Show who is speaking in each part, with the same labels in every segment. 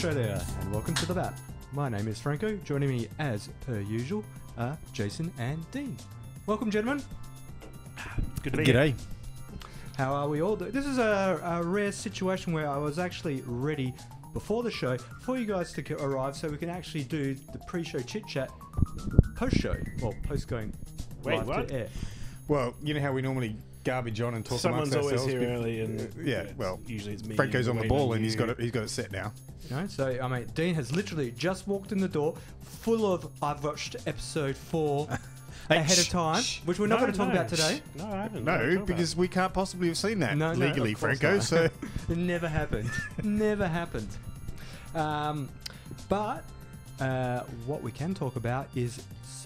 Speaker 1: Australia, and welcome to the BAP. My name is Franco. Joining me, as per usual, are Jason and Dean. Welcome, gentlemen.
Speaker 2: Good to be here.
Speaker 3: G'day.
Speaker 1: How are we all? This is a rare situation where I was actually ready before the show for you guys to arrive, so we can actually do the pre-show chit-chat post-show. Well, post-going live
Speaker 2: what?
Speaker 1: to air.
Speaker 3: Well, you know how we normally garbage on and talk
Speaker 2: Someone's
Speaker 3: amongst
Speaker 2: always
Speaker 3: ourselves?
Speaker 2: here early, and
Speaker 3: Yeah, well,
Speaker 2: usually it's me.
Speaker 3: Franco's on the
Speaker 2: waiting
Speaker 3: ball and
Speaker 2: you.
Speaker 3: he's got it set now.
Speaker 1: You know, so I mean, Dean has literally just walked in the door, full of I've watched episode 4 ahead of time, which we're not going to talk about today.
Speaker 2: No, I haven't.
Speaker 3: No, because we can't possibly have seen that
Speaker 1: No,
Speaker 3: legally,
Speaker 1: of course
Speaker 3: Franco.
Speaker 1: not.
Speaker 3: So
Speaker 1: It never happened. Never happened. But what we can talk about is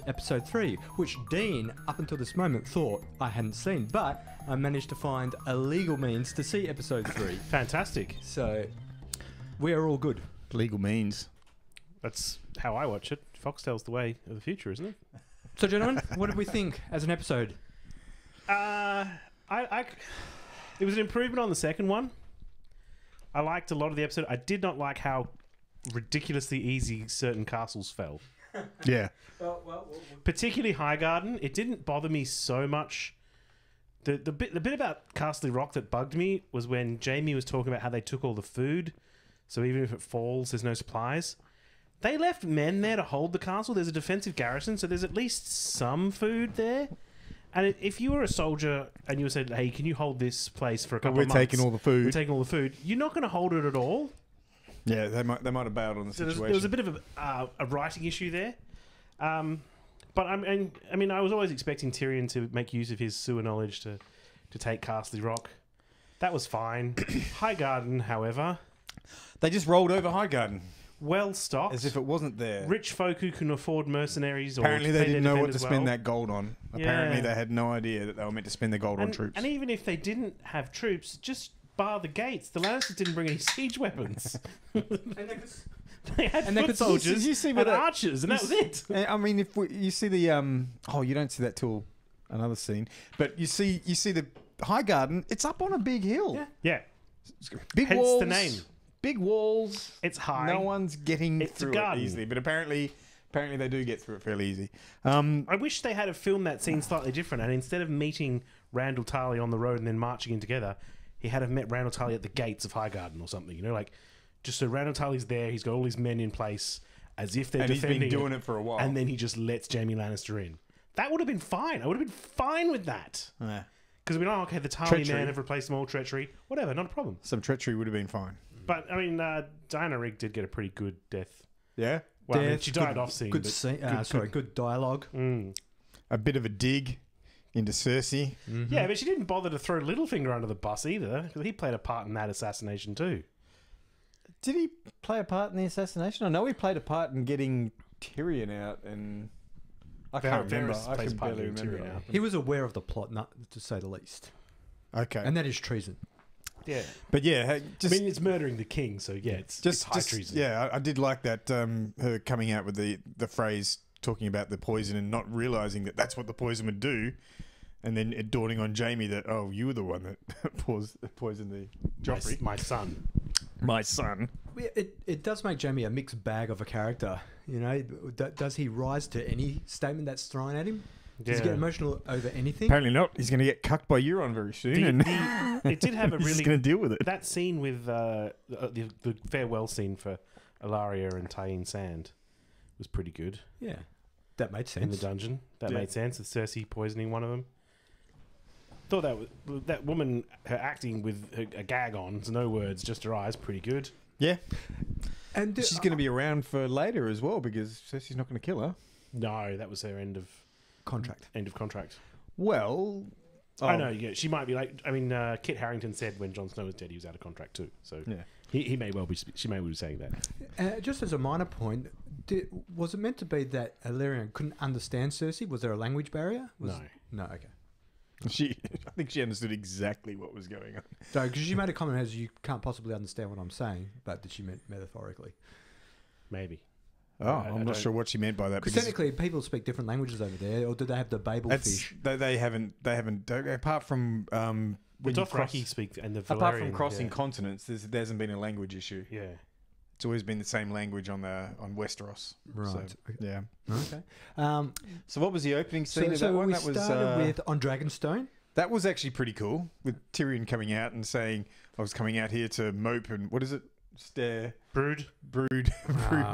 Speaker 1: episode 3, which Dean, up until this moment, thought I hadn't seen. But I managed to find a legal means to see episode 3.
Speaker 2: Fantastic.
Speaker 1: So we are all good.
Speaker 3: legal means.
Speaker 2: That's how I watch it. Foxtel's the way of the future, isn't it?
Speaker 1: So, gentlemen, what did we think as an episode?
Speaker 2: It was an improvement on the second one. I liked a lot of the episode. I did not like how ridiculously easy certain castles fell.
Speaker 3: Yeah.
Speaker 2: Particularly Highgarden. It didn't bother me so much. The bit about Castle Rock that bugged me was when Jamie was talking about how they took all the food, so even if it falls, there's no supplies. They left men there to hold the castle. There's a defensive garrison, so there's at least some food there. And if you were a soldier and you said, "Hey, can you hold this place for a couple
Speaker 3: We're
Speaker 2: of months?"
Speaker 3: taking all the food.
Speaker 2: We're taking all the food. You're not going to hold it at all.
Speaker 3: Yeah, they might have bailed on the
Speaker 2: So
Speaker 3: situation.
Speaker 2: there was a bit of a writing issue there. But I mean, I was always expecting Tyrion to make use of his sewer knowledge to take Castle Rock. That was fine. Highgarden, however,
Speaker 3: They just rolled over Highgarden
Speaker 2: well stocked.
Speaker 3: as if it wasn't there.
Speaker 2: Rich folk who can afford mercenaries.
Speaker 3: Apparently,
Speaker 2: or
Speaker 3: they
Speaker 2: pay
Speaker 3: didn't
Speaker 2: their
Speaker 3: know what to
Speaker 2: defenders
Speaker 3: spend
Speaker 2: well.
Speaker 3: that gold on.
Speaker 2: Yeah.
Speaker 3: Apparently, they had no idea that they were meant to spend the gold on troops.
Speaker 2: And even if they didn't have troops, just bar the gates. The Lannisters didn't bring any siege weapons. They had
Speaker 1: And they
Speaker 2: foot
Speaker 1: could-
Speaker 2: soldiers
Speaker 3: Did you see
Speaker 2: and
Speaker 3: what that-
Speaker 2: archers, and that was it.
Speaker 3: I mean, if you see the you don't see that till another scene, but you see the Highgarden. It's up on a big hill.
Speaker 1: Yeah.
Speaker 2: Yeah,
Speaker 3: Big
Speaker 2: hence
Speaker 3: walls.
Speaker 2: the name.
Speaker 3: Big walls.
Speaker 2: It's high.
Speaker 3: No one's getting
Speaker 2: It's a
Speaker 3: through it
Speaker 2: garden.
Speaker 3: easily, but apparently they do get through it fairly easy.
Speaker 2: I wish they had filmed that scene slightly different, and instead of meeting Randall Tarley on the road and then marching in together, he had have met Randall Tarley at the gates of Highgarden or something. You know, like just so Randall Tarley's there, he's got all his men in place as if they're
Speaker 3: And he's
Speaker 2: defending
Speaker 3: been doing it for a while.
Speaker 2: and then he just lets Jaime Lannister in. That would have been fine. I would have been fine with that.
Speaker 3: Yeah.
Speaker 2: Because we're like, okay, the Tarley
Speaker 3: Treachery.
Speaker 2: men have replaced them all, treachery, whatever, not a problem.
Speaker 3: Some treachery would have been fine.
Speaker 2: But I mean, Diana Rigg did get a pretty good death.
Speaker 3: Yeah.
Speaker 2: Well, I mean,
Speaker 1: Death,
Speaker 2: she died off scene.
Speaker 1: Good
Speaker 2: but
Speaker 1: scene. Good dialogue.
Speaker 3: A bit of a dig into Cersei.
Speaker 2: Yeah, but she didn't bother to throw Littlefinger under the bus either, because he played a part in that assassination too.
Speaker 3: Did he play a part in the assassination? I know he played a part in getting Tyrion out, and I can't remember.
Speaker 2: Varys
Speaker 3: I
Speaker 2: plays
Speaker 3: can
Speaker 2: a part
Speaker 3: barely
Speaker 2: in
Speaker 3: remember.
Speaker 2: Tyrion out.
Speaker 1: He was aware of the plot, not to say the least.
Speaker 3: Okay,
Speaker 1: And that is treason.
Speaker 2: Yeah.
Speaker 3: but yeah, hey, just
Speaker 2: I mean, it's murdering the king, so yeah, it's high treason.
Speaker 3: yeah, I did like that. Her coming out with the phrase talking about the poison and not realizing that that's what the poison would do, and then it dawning on Jamie that you were the one that poisoned the Joffrey,
Speaker 2: My son.
Speaker 3: my son.
Speaker 1: It does make Jamie a mixed bag of a character. You know, does he rise to any statement that's thrown at him? Does he get emotional over anything?
Speaker 3: Apparently not. He's going to get cucked by Euron very soon,
Speaker 2: It did have a
Speaker 3: he's
Speaker 2: really
Speaker 3: going to deal with it.
Speaker 2: that scene with the farewell scene for Ilaria and Tyene Sand was pretty good
Speaker 1: Yeah, that made
Speaker 2: in the
Speaker 1: sense.
Speaker 2: dungeon. That
Speaker 3: Yeah.
Speaker 2: made sense with Cersei poisoning one of them. Thought that woman, her acting with a gag on, so no words, just her eyes, pretty good.
Speaker 3: Yeah,
Speaker 1: And
Speaker 3: she's going to be around for later as well because Cersei's not going to kill her.
Speaker 2: No, that was her end of contract.
Speaker 3: Well,
Speaker 2: I know. Yeah, she might be like. I mean, Kit Harington said when Jon Snow was dead, he was out of contract too. So
Speaker 3: Yeah.
Speaker 2: he may well be. She may well be saying that.
Speaker 1: just as a minor point, was it meant to be that Illyrian couldn't understand Cersei? Was there a language barrier? No. Okay.
Speaker 3: I think she understood exactly what was going on.
Speaker 1: So, because she made a comment as you can't possibly understand what I'm saying, but did she meant metaphorically?
Speaker 2: Maybe.
Speaker 3: Oh,
Speaker 2: I
Speaker 3: I'm not
Speaker 2: don't-
Speaker 3: sure what she meant by that.
Speaker 1: Because technically, people speak different languages over there, or do they have the Babel fish?
Speaker 3: They haven't. Apart from
Speaker 2: Well,
Speaker 3: when you cross-
Speaker 2: Dothraki speak and the
Speaker 3: apart from
Speaker 2: Valyrian,
Speaker 3: crossing
Speaker 2: yeah.
Speaker 3: continents, there hasn't been a language issue.
Speaker 2: Yeah.
Speaker 3: It's always been the same language on Westeros.
Speaker 1: Right.
Speaker 3: So, yeah.
Speaker 1: Okay.
Speaker 3: So what was the opening scene of that
Speaker 1: So
Speaker 3: one?
Speaker 1: we
Speaker 3: That was
Speaker 1: started with on Dragonstone.
Speaker 3: that was actually pretty cool, with Tyrion coming out and saying, "I was coming out here to mope and what is it? Stare,
Speaker 2: Brood.
Speaker 3: brood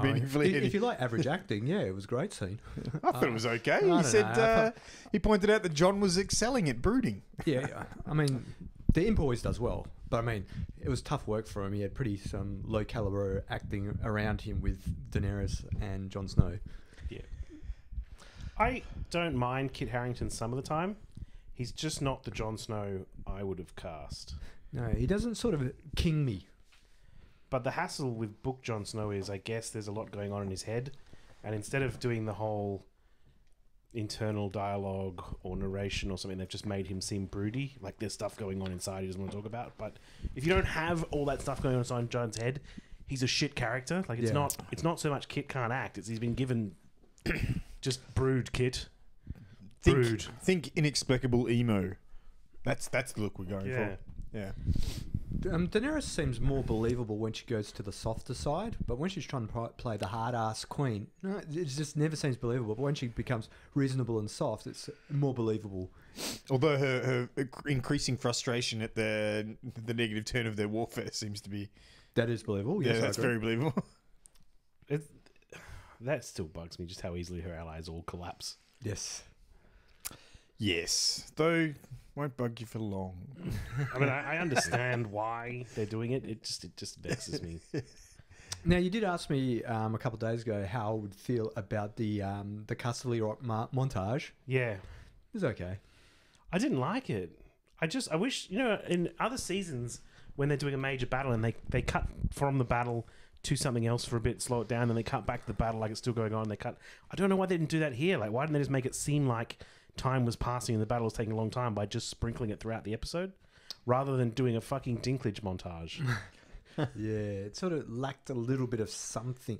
Speaker 3: meaningfully."
Speaker 1: If you like average acting, yeah, it was a great scene.
Speaker 3: I thought it was okay.
Speaker 1: I
Speaker 3: He
Speaker 1: don't
Speaker 3: said
Speaker 1: know.
Speaker 3: he pointed out that John was excelling at brooding.
Speaker 1: Yeah, I mean, the imp always does well, but I mean, it was tough work for him. He had pretty some low caliber acting around him with Daenerys and Jon Snow.
Speaker 2: Yeah. I don't mind Kit Harington some of the time. He's just not the Jon Snow I would have cast.
Speaker 1: No, he doesn't sort of king me.
Speaker 2: But the hassle with book Jon Snow is, I guess, there's a lot going on in his head, and instead of doing the whole internal dialogue or narration or something, they've just made him seem broody. Like there's stuff going on inside he doesn't want to talk about. But if you don't have all that stuff going on inside Jon's head, he's a shit character. Like it's
Speaker 1: Yeah.
Speaker 2: not so much Kit can't act. It's he's been given just brood Kit. Brood.
Speaker 3: Think inexplicable emo. That's the look we're going
Speaker 2: Yeah.
Speaker 3: for. Yeah.
Speaker 1: Daenerys seems more believable when she goes to the softer side, but when she's trying to play the hard-ass queen, no, it just never seems believable. But when she becomes reasonable and soft, it's more believable.
Speaker 3: Although her increasing frustration at the negative turn of their warfare seems to be
Speaker 1: That is believable. Yes, I
Speaker 3: that's
Speaker 1: agree.
Speaker 3: very believable.
Speaker 2: That still bugs me, just how easily her allies all collapse.
Speaker 1: Yes.
Speaker 3: Yes, though won't bug you for long.
Speaker 2: I mean, I understand why they're doing it. It just vexes me.
Speaker 1: Now, you did ask me a couple of days ago how I would feel about the Castle Rock montage.
Speaker 2: Yeah.
Speaker 1: It was okay.
Speaker 2: I didn't like it. I wish, in other seasons when they're doing a major battle and they cut from the battle to something else for a bit, slow it down, then they cut back to the battle like it's still going on. I don't know why they didn't do that here. Like, why didn't they just make it seem like time was passing and the battle was taking a long time by just sprinkling it throughout the episode rather than doing a fucking Dinklage montage?
Speaker 1: Yeah, it sort of lacked a little bit of something.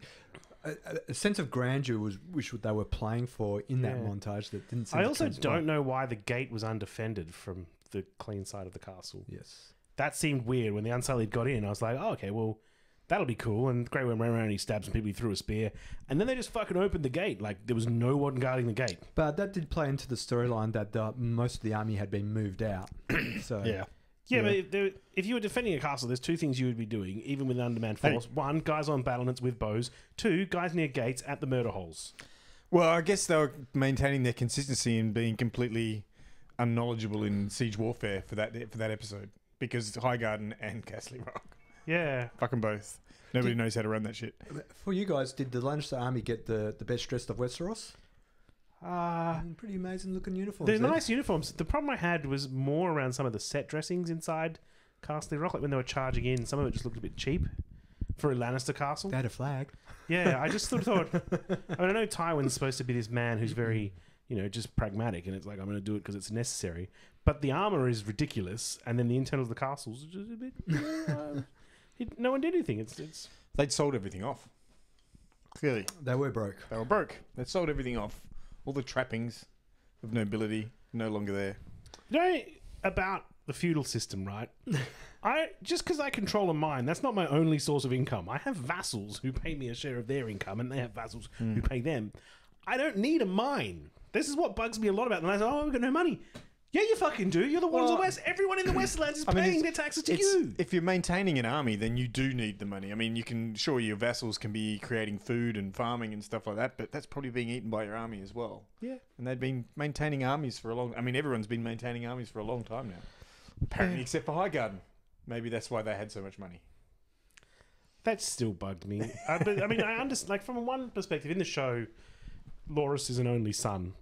Speaker 1: A sense of grandeur was which they were playing for in that
Speaker 2: Yeah.
Speaker 1: montage that didn't seem
Speaker 2: I
Speaker 1: to
Speaker 2: also
Speaker 1: transpire.
Speaker 2: don't know why the gate was undefended from the clean side of the castle.
Speaker 1: Yes.
Speaker 2: That seemed weird. When the Unsullied got in, I was like, oh, okay, well, that'll be cool. And Grey went around and he stabbed some people, he threw a spear. And then they just fucking opened the gate. Like, there was no one guarding the gate.
Speaker 1: But that did play into the storyline that most of the army had been moved out. So
Speaker 3: Yeah.
Speaker 2: Yeah, but if you were defending a castle, there's two things you would be doing, even with an undermanned force. One, guys on battlements with bows. Two, guys near gates at the murder holes.
Speaker 3: Well, I guess they were maintaining their consistency and being completely unknowledgeable in siege warfare for that episode because Highgarden and Castle Rock,
Speaker 2: Yeah.
Speaker 3: fucking both. Nobody knows how to run that shit.
Speaker 1: for you guys, did the Lannister army get the best dressed of Westeros? Pretty amazing looking uniforms.
Speaker 2: They're
Speaker 1: there.
Speaker 2: nice uniforms. The problem I had was more around some of the set dressings inside Castle Rock. Like when they were charging in, some of it just looked a bit cheap for a Lannister castle.
Speaker 1: They had a flag.
Speaker 2: Yeah, I just sort of thought... I know Tywin's supposed to be this man who's very, just pragmatic, and it's like, I'm going to do it because it's necessary. But the armor is ridiculous, and then the internals of the castles are just a bit... no one did anything. It's
Speaker 3: They'd sold everything off. Clearly,
Speaker 1: They were broke.
Speaker 3: they were broke. They'd sold everything off. All the trappings of nobility no longer there.
Speaker 2: About the feudal system, right? Just because I control a mine, that's not my only source of income. I have vassals who pay me a share of their income, and they have vassals who pay them. I don't need a mine. This is what bugs me a lot about them. I say, oh, we've got no money. Yeah, you fucking do. You're the ones in the West. Everyone in the Westlands is paying their taxes to you.
Speaker 3: If you're maintaining an army, then you do need the money. I mean, your vassals can be creating food and farming and stuff like that, but that's probably being eaten by your army as well.
Speaker 2: Yeah.
Speaker 3: And they've been maintaining armies for everyone's been maintaining armies for a long time now. Apparently, except for Highgarden. Maybe that's why they had so much money.
Speaker 2: That still bugged me. But I mean, I understand. Like from one perspective, in the show, Loras is an only son,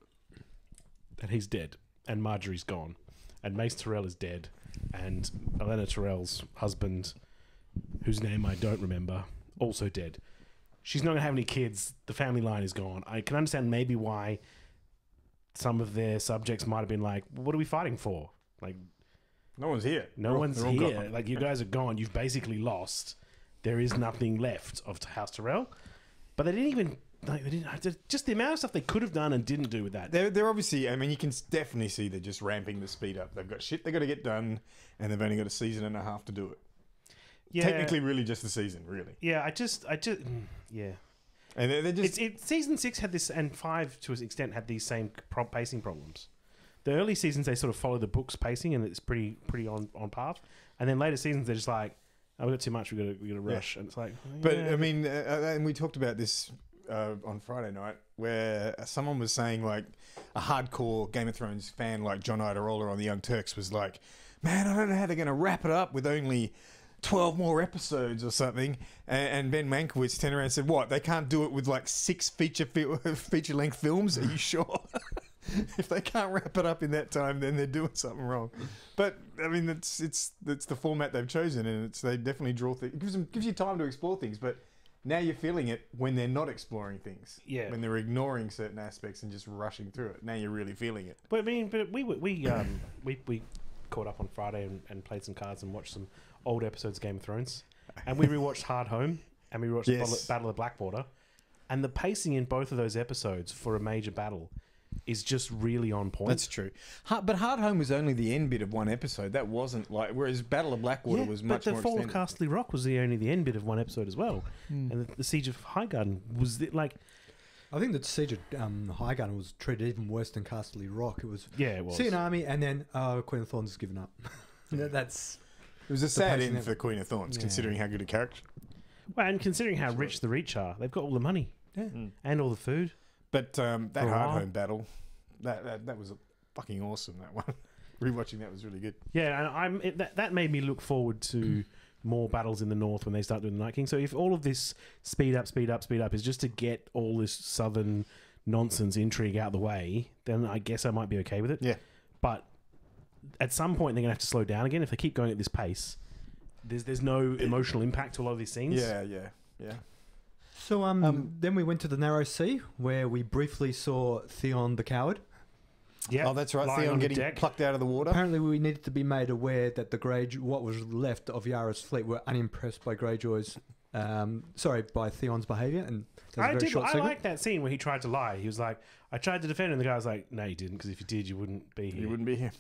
Speaker 2: and he's dead, and Marjorie's gone, and Mace Tyrell is dead, and Elena Tyrell's husband, whose name I don't remember, also dead. She's not going to have any kids. The family line is gone. I can understand maybe why some of their subjects might have been like, what are we fighting for? Like,
Speaker 3: No one's here.
Speaker 2: no one's
Speaker 3: they're all
Speaker 2: here.
Speaker 3: gone.
Speaker 2: Like, you guys are gone. You've basically lost. There is nothing left of House Tyrell. But they didn't even... Like, they didn't, just the amount of stuff they could have done and didn't do with that.
Speaker 3: They're obviously, I mean, you can definitely see they're just ramping the speed up. They've got shit they've got to get done, and they've only got a season and a half to do it.
Speaker 2: Yeah.
Speaker 3: Technically, really just the season, really.
Speaker 2: Yeah, yeah.
Speaker 3: And they're just...
Speaker 2: Season 6 had this, and 5 to an extent had these same pacing problems. The early seasons, they sort of follow the book's pacing, and it's pretty on path. And then later seasons, they're just like, oh, we got too much, we got to rush. And it's like...
Speaker 3: But,
Speaker 2: yeah.
Speaker 3: I mean, and we talked about this on Friday night, where someone was saying, like, a hardcore Game of Thrones fan like John Idarola on the Young Turks was like, man, I don't know how they're going to wrap it up with only 12 more episodes or something. And Ben Mankiewicz turned around and said, what, they can't do it with like 6 feature-length films? Are you sure? If they can't wrap it up in that time, then they're doing something wrong. But I mean, it's the format they've chosen, and they definitely draw things. It gives you time to explore things, but now you're feeling it when they're not exploring things.
Speaker 2: Yeah.
Speaker 3: When they're ignoring certain aspects and just rushing through it. Now you're really feeling it.
Speaker 2: But I mean, we caught up on Friday and played some cards and watched some old episodes of Game of Thrones, and we rewatched Hard Home and we watched Battle of Blackwater, and the pacing in both of those episodes for a major battle is just really on point.
Speaker 3: That's true. But Hard Home was only the end bit of one episode. That wasn't like... Whereas Battle of Blackwater was much more
Speaker 2: But the Fall of
Speaker 3: extended.
Speaker 2: Castle Rock was the end bit of one episode as well. And the Siege of Highgarden was like...
Speaker 1: I think that Siege of Highgarden was treated even worse than Castle Rock. It was...
Speaker 2: Yeah, it was.
Speaker 1: See an army, and then Queen of Thorns has given up. That's...
Speaker 3: It was a sad
Speaker 1: pacing
Speaker 3: end for Queen of Thorns, considering how good a character.
Speaker 2: Well, and considering how rich the Reach are, they've got all the money.
Speaker 1: Yeah.
Speaker 2: And all the food.
Speaker 3: But that
Speaker 2: For a
Speaker 3: Hard
Speaker 2: while.
Speaker 3: Home battle, that was fucking awesome, that one. Rewatching that was really good.
Speaker 2: Yeah, and that made me look forward to more battles in the north when they start doing the Night King. So if all of this speed up is just to get all this southern nonsense intrigue out of the way, then I guess I might be okay with it.
Speaker 3: Yeah.
Speaker 2: But at some point they're going to have to slow down again. If they keep going at this pace, there's no emotional impact to a lot of these scenes.
Speaker 3: Yeah.
Speaker 1: So then we went to the Narrow Sea, where we briefly saw Theon the Coward.
Speaker 2: Yeah.
Speaker 3: Oh, that's right.
Speaker 2: Lying
Speaker 3: Theon
Speaker 2: on the
Speaker 3: getting
Speaker 2: deck.
Speaker 3: plucked out of the water.
Speaker 1: Apparently, we needed to be made aware that what was left of Yara's fleet were unimpressed by Greyjoy's, by Theon's behaviour, and
Speaker 2: I like that scene where he tried to lie. He was like, "I tried to defend," and the guy was like, "No, you didn't, because if you did, you wouldn't be here."
Speaker 3: You wouldn't be here.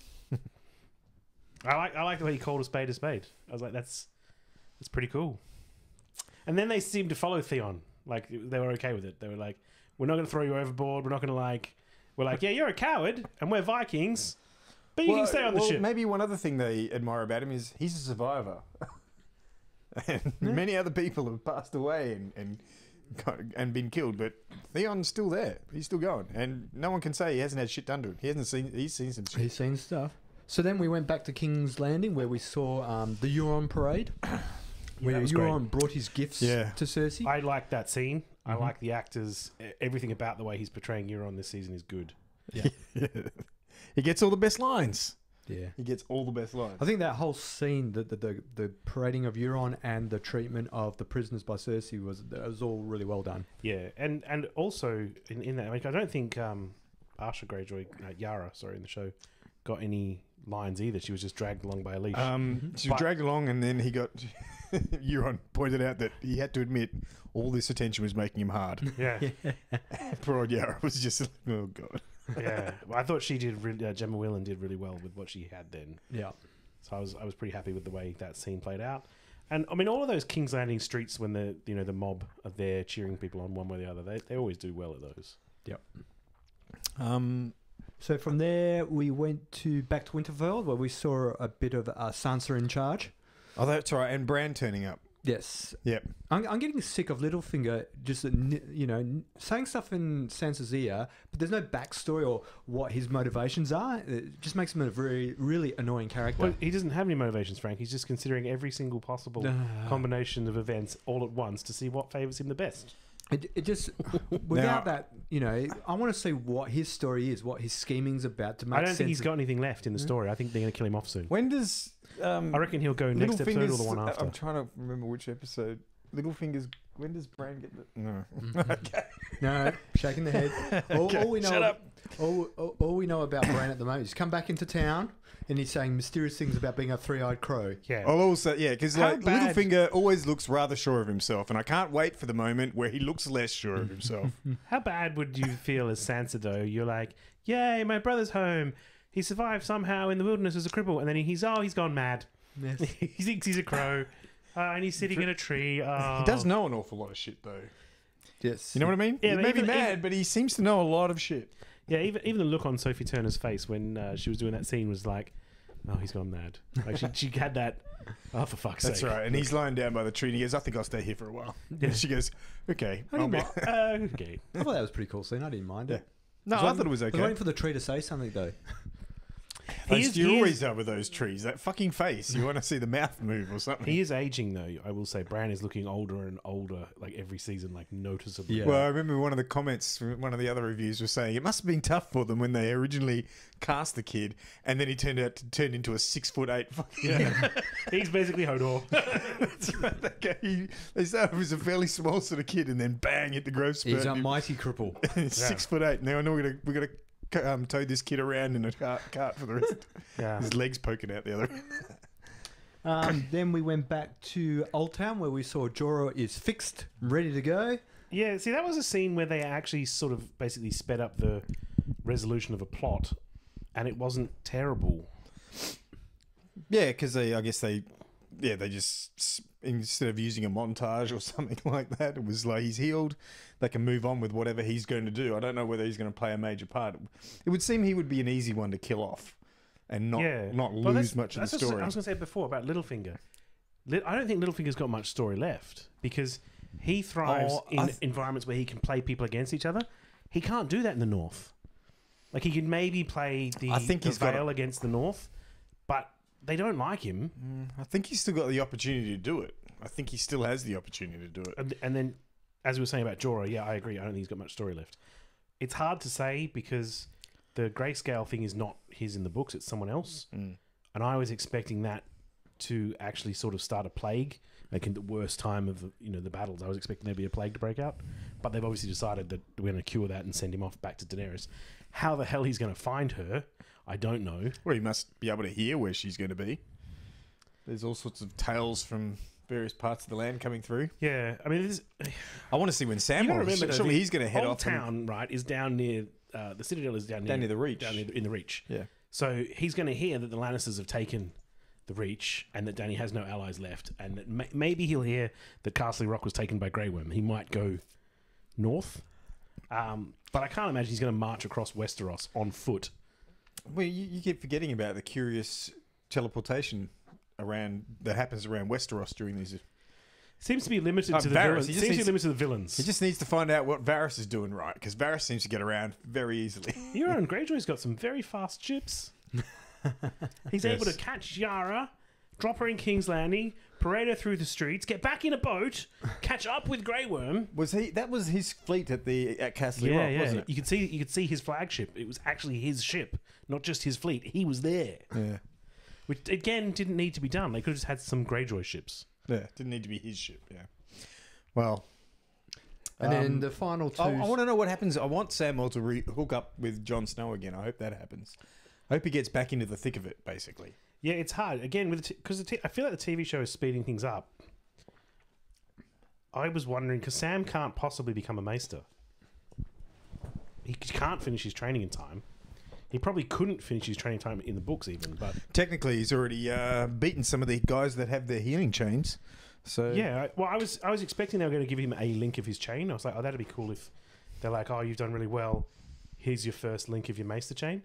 Speaker 2: I like the way he called a spade a spade. I was like, that's pretty cool. And then they seemed to follow Theon. Like, they were okay with it. They were like, we're not going to throw you overboard. We're not going to we're like, yeah, you're a coward and we're Vikings, but you can stay on the ship.
Speaker 3: Maybe one other thing they admire about him is he's a survivor. And many other people have passed away and been killed, but Theon's still there. He's still going. And no one can say he hasn't had shit done to him. He's seen some shit.
Speaker 1: He's seen stuff. So then we went back to King's Landing, where we saw the Euron parade, where
Speaker 2: that was
Speaker 1: Euron brought his gifts to Cersei.
Speaker 2: I like that scene. I like the actors. Everything about the way he's portraying Euron this season is good.
Speaker 1: Yeah.
Speaker 3: He gets all the best lines.
Speaker 1: Yeah.
Speaker 3: He gets all the best lines.
Speaker 1: I think that whole scene, the parading of Euron and the treatment of the prisoners by Cersei was all really well done.
Speaker 2: Yeah, and also in that, I don't think Arsha Greyjoy, Yara, in the show, got any lines either. She was just dragged along by a leash.
Speaker 3: She was dragged along, and then he got Euron pointed out that he had to admit all this attention was making him hard.
Speaker 2: Yeah.
Speaker 3: Poor old Yara was just like, oh god.
Speaker 2: Yeah, well, I thought she did really. Gemma Whelan did really well with what she had then.
Speaker 1: Yeah.
Speaker 2: So I was pretty happy with the way that scene played out. And I mean, all of those King's Landing streets, when the mob are there cheering people on one way or the other, they always do well at those.
Speaker 1: Yep. So from there we went back to Winterfell, where we saw a bit of Sansa in charge.
Speaker 3: Oh, that's right. And Bran turning up.
Speaker 1: Yes.
Speaker 3: Yep.
Speaker 1: I'm getting sick of Littlefinger just saying stuff in Sansa's ear, but there's no backstory or what his motivations are. It just makes him a very really annoying character.
Speaker 2: Well, he doesn't have any motivations, Frank. He's just considering every single possible combination of events all at once to see what favours him the best.
Speaker 1: It just without that, I want to see what his story is, what his scheming's about to make.
Speaker 2: I don't
Speaker 1: sense
Speaker 2: think he's got anything left in the story. I think they're going to kill him off soon.
Speaker 3: When does
Speaker 2: I reckon he'll go next episode or the one after.
Speaker 3: I'm trying to remember which episode. Littlefinger's. When does Bran get the? No. Okay.
Speaker 1: No, shaking the head. All we know.
Speaker 3: Shut up.
Speaker 1: All we know about Bran at the moment is come back into town and he's saying mysterious things about being a three-eyed crow.
Speaker 2: Yeah.
Speaker 3: I'll also because
Speaker 2: How bad-
Speaker 3: Littlefinger always looks rather sure of himself, and I can't wait for the moment where he looks less sure of himself.
Speaker 2: How bad would you feel as Sansa though? You're like, yay, my brother's home. He survived somehow in the wilderness as a cripple, and then he's gone mad.
Speaker 1: Yes.
Speaker 2: He thinks he's a crow. And he's sitting in a tree.
Speaker 3: He does know an awful lot of shit, though.
Speaker 1: Yes.
Speaker 3: You know what I mean?
Speaker 2: Yeah,
Speaker 3: he
Speaker 2: but
Speaker 3: may be
Speaker 2: even-
Speaker 3: mad, but he seems to know a lot of shit.
Speaker 2: Yeah, even the look on Sophie Turner's face when she was doing that scene was like, oh, he's gone mad. Like she had that. Oh, for fuck's
Speaker 3: That's
Speaker 2: sake!
Speaker 3: right. And he's lying down by the tree, and he goes, "I think I'll stay here for a while."
Speaker 2: Yeah.
Speaker 3: And she goes, "Okay."
Speaker 1: I
Speaker 3: I'll
Speaker 1: didn't
Speaker 3: be-
Speaker 1: mind.
Speaker 2: Okay.
Speaker 1: I thought that was a pretty cool scene. I didn't mind it.
Speaker 3: No, I thought it was
Speaker 1: I was
Speaker 3: okay.
Speaker 1: waiting for the tree to say something though.
Speaker 3: You always are with those trees. That fucking face. You want to see the mouth move or something.
Speaker 2: He is aging though. I will say, Bran is looking older and older, like every season, like noticeably.
Speaker 1: Yeah.
Speaker 3: Well, I remember one of the comments from one of the other reviews was saying it must have been tough for them when they originally cast the kid, and then he turned into a 6'8" fucking.
Speaker 2: Yeah. He's basically Hodor.
Speaker 3: That's right. That guy, they said he was a fairly small sort of kid, and then bang, hit the growth spurt.
Speaker 1: He's a mighty cripple.
Speaker 3: He's 6'8". Now I know we're gonna tow this kid around in a cart for the rest.
Speaker 2: Yeah.
Speaker 3: His legs poking out the other end.
Speaker 1: Then we went back to Old Town where we saw Jorah is fixed, ready to go.
Speaker 2: Yeah, see, that was a scene where they actually sort of basically sped up the resolution of a plot, and it wasn't terrible.
Speaker 3: Yeah, because I guess they just, instead of using a montage or something like that, it was like he's healed. They can move on with whatever he's going to do. I don't know whether he's going to play a major part. It would seem he would be an easy one to kill off and not
Speaker 2: Well,
Speaker 3: lose much of the
Speaker 2: that's what
Speaker 3: story.
Speaker 2: I was going to say before about Littlefinger. I don't think Littlefinger's got much story left because he thrives in environments where he can play people against each other. He can't do that in the North. Like, he can maybe play the Vale against the North, but they don't like him.
Speaker 3: I think he's still got the opportunity to do it. I think he still has the opportunity to do it.
Speaker 2: And then, as we were saying about Jorah, yeah, I agree. I don't think he's got much story left. It's hard to say because the grayscale thing is not his in the books; it's someone else. And I was expecting that to actually sort of start a plague, like in the worst time of the battles. I was expecting there to be a plague to break out, but they've obviously decided that we're going to cure that and send him off back to Daenerys. How the hell he's going to find her, I don't know.
Speaker 3: Well, he must be able to hear where she's going to be. There's all sorts of tales from various parts of the land coming through.
Speaker 2: Yeah, I mean,
Speaker 3: I want to see when Sam.
Speaker 2: You gotta remember, though,
Speaker 3: surely he's going to head
Speaker 2: Old
Speaker 3: off.
Speaker 2: Town, right, is down near the Citadel is down near
Speaker 3: the Reach.
Speaker 2: down in the Reach.
Speaker 3: Yeah.
Speaker 2: So he's going to hear that the Lannisters have taken the Reach and that Dany has no allies left, and that maybe he'll hear that Castle Rock was taken by Grey Worm. He might go north, but I can't imagine he's going to march across Westeros on foot.
Speaker 3: Well, you keep forgetting about the curious teleportation that happens around Westeros during these.
Speaker 2: Seems to be limited to the
Speaker 3: Varys,
Speaker 2: villains. Seems to be limited to the villains.
Speaker 3: He just needs to find out what Varys is doing right, because Varys seems to get around very easily.
Speaker 2: Euron Greyjoy's got some very fast ships. He's able to catch Yara, drop her in King's Landing, parade her through the streets, get back in a boat, catch up with Grey Worm.
Speaker 3: That was his fleet at Castle Rock, wasn't it?
Speaker 2: You could see his flagship. It was actually his ship, not just his fleet. He was there.
Speaker 3: Yeah.
Speaker 2: Which again didn't need to be done. They could have just had some Greyjoy ships.
Speaker 3: Yeah, didn't need to be his ship. Yeah. Well,
Speaker 1: And then the final two.
Speaker 3: I want to know what happens. I want Samwell to hook up with Jon Snow again. I hope that happens. I hope he gets back into the thick of it, basically.
Speaker 2: Yeah, it's hard again because I feel like the TV show is speeding things up. I was wondering because Sam can't possibly become a maester. He can't finish his training in time. He probably couldn't finish his training time in the books even, but
Speaker 3: Technically, he's already beaten some of the guys that have their healing chains. So
Speaker 2: yeah. Well, I was expecting they were going to give him a link of his chain. I was like, oh, that'd be cool if they're like, oh, you've done really well. Here's your first link of your maester chain.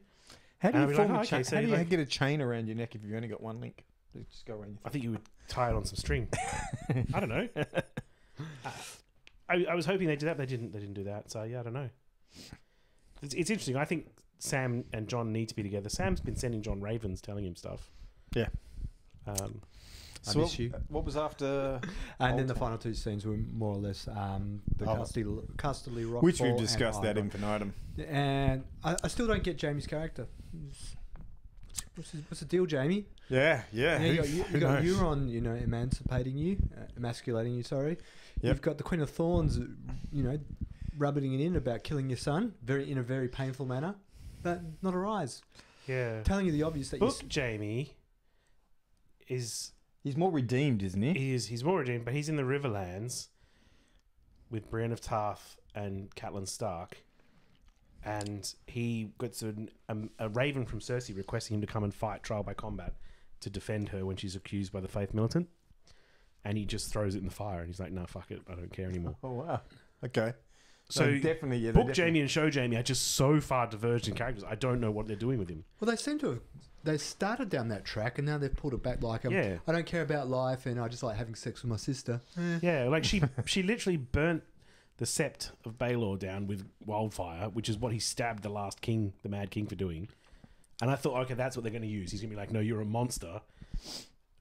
Speaker 3: How do you form a
Speaker 2: okay,
Speaker 3: chain?
Speaker 2: so
Speaker 3: How do you
Speaker 2: like-
Speaker 3: get a chain around your neck if you've only got one link? Just go around your
Speaker 2: I think you would tie it on some string. I don't know. I was hoping they'd do that, but they didn't do that. So yeah, I don't know. It's interesting. I think Sam and John need to be together. Sam's been sending John ravens telling him stuff.
Speaker 3: Yeah.
Speaker 1: I
Speaker 3: So
Speaker 1: miss you.
Speaker 3: what was after?
Speaker 1: And then the final two scenes were more or less the Casterly Rock,
Speaker 3: Which we've discussed ad
Speaker 1: and
Speaker 3: infinitum.
Speaker 1: And I still don't get Jamie's character. What's the deal, Jamie?
Speaker 3: Yeah.
Speaker 1: You got Euron, emancipating you, emasculating you. Sorry.
Speaker 3: Yep.
Speaker 1: You've got the Queen of Thorns, rubbing it in about killing your son, in a very painful manner, but not her eyes.
Speaker 2: Yeah.
Speaker 1: Telling you the obvious that
Speaker 2: Book Jamie is
Speaker 3: He's more redeemed, isn't he?
Speaker 2: he's more redeemed, but he's in the Riverlands with Brienne of Tarth and Catelyn Stark, and he gets a raven from Cersei requesting him to come and fight trial by combat to defend her when she's accused by the Faith Militant. and he just throws it in the fire, and he's like, "No, fuck it, I don't care anymore."
Speaker 3: Oh wow. Okay.
Speaker 2: So
Speaker 3: No, definitely, yeah.
Speaker 2: Book Jamie and Show Jamie are just so far diverged in characters. I don't know what they're doing with him.
Speaker 1: Well, they seem to have. They started down that track, and now they've pulled it back. Like,
Speaker 2: Yeah.
Speaker 1: I don't care about life, and I just like having sex with my sister.
Speaker 2: Yeah, like she literally burnt the sept of Baelor down with wildfire, which is what he stabbed the last king, the Mad King, for doing. And I thought, okay, that's what they're going to use. He's going to be like, "No, you're a monster.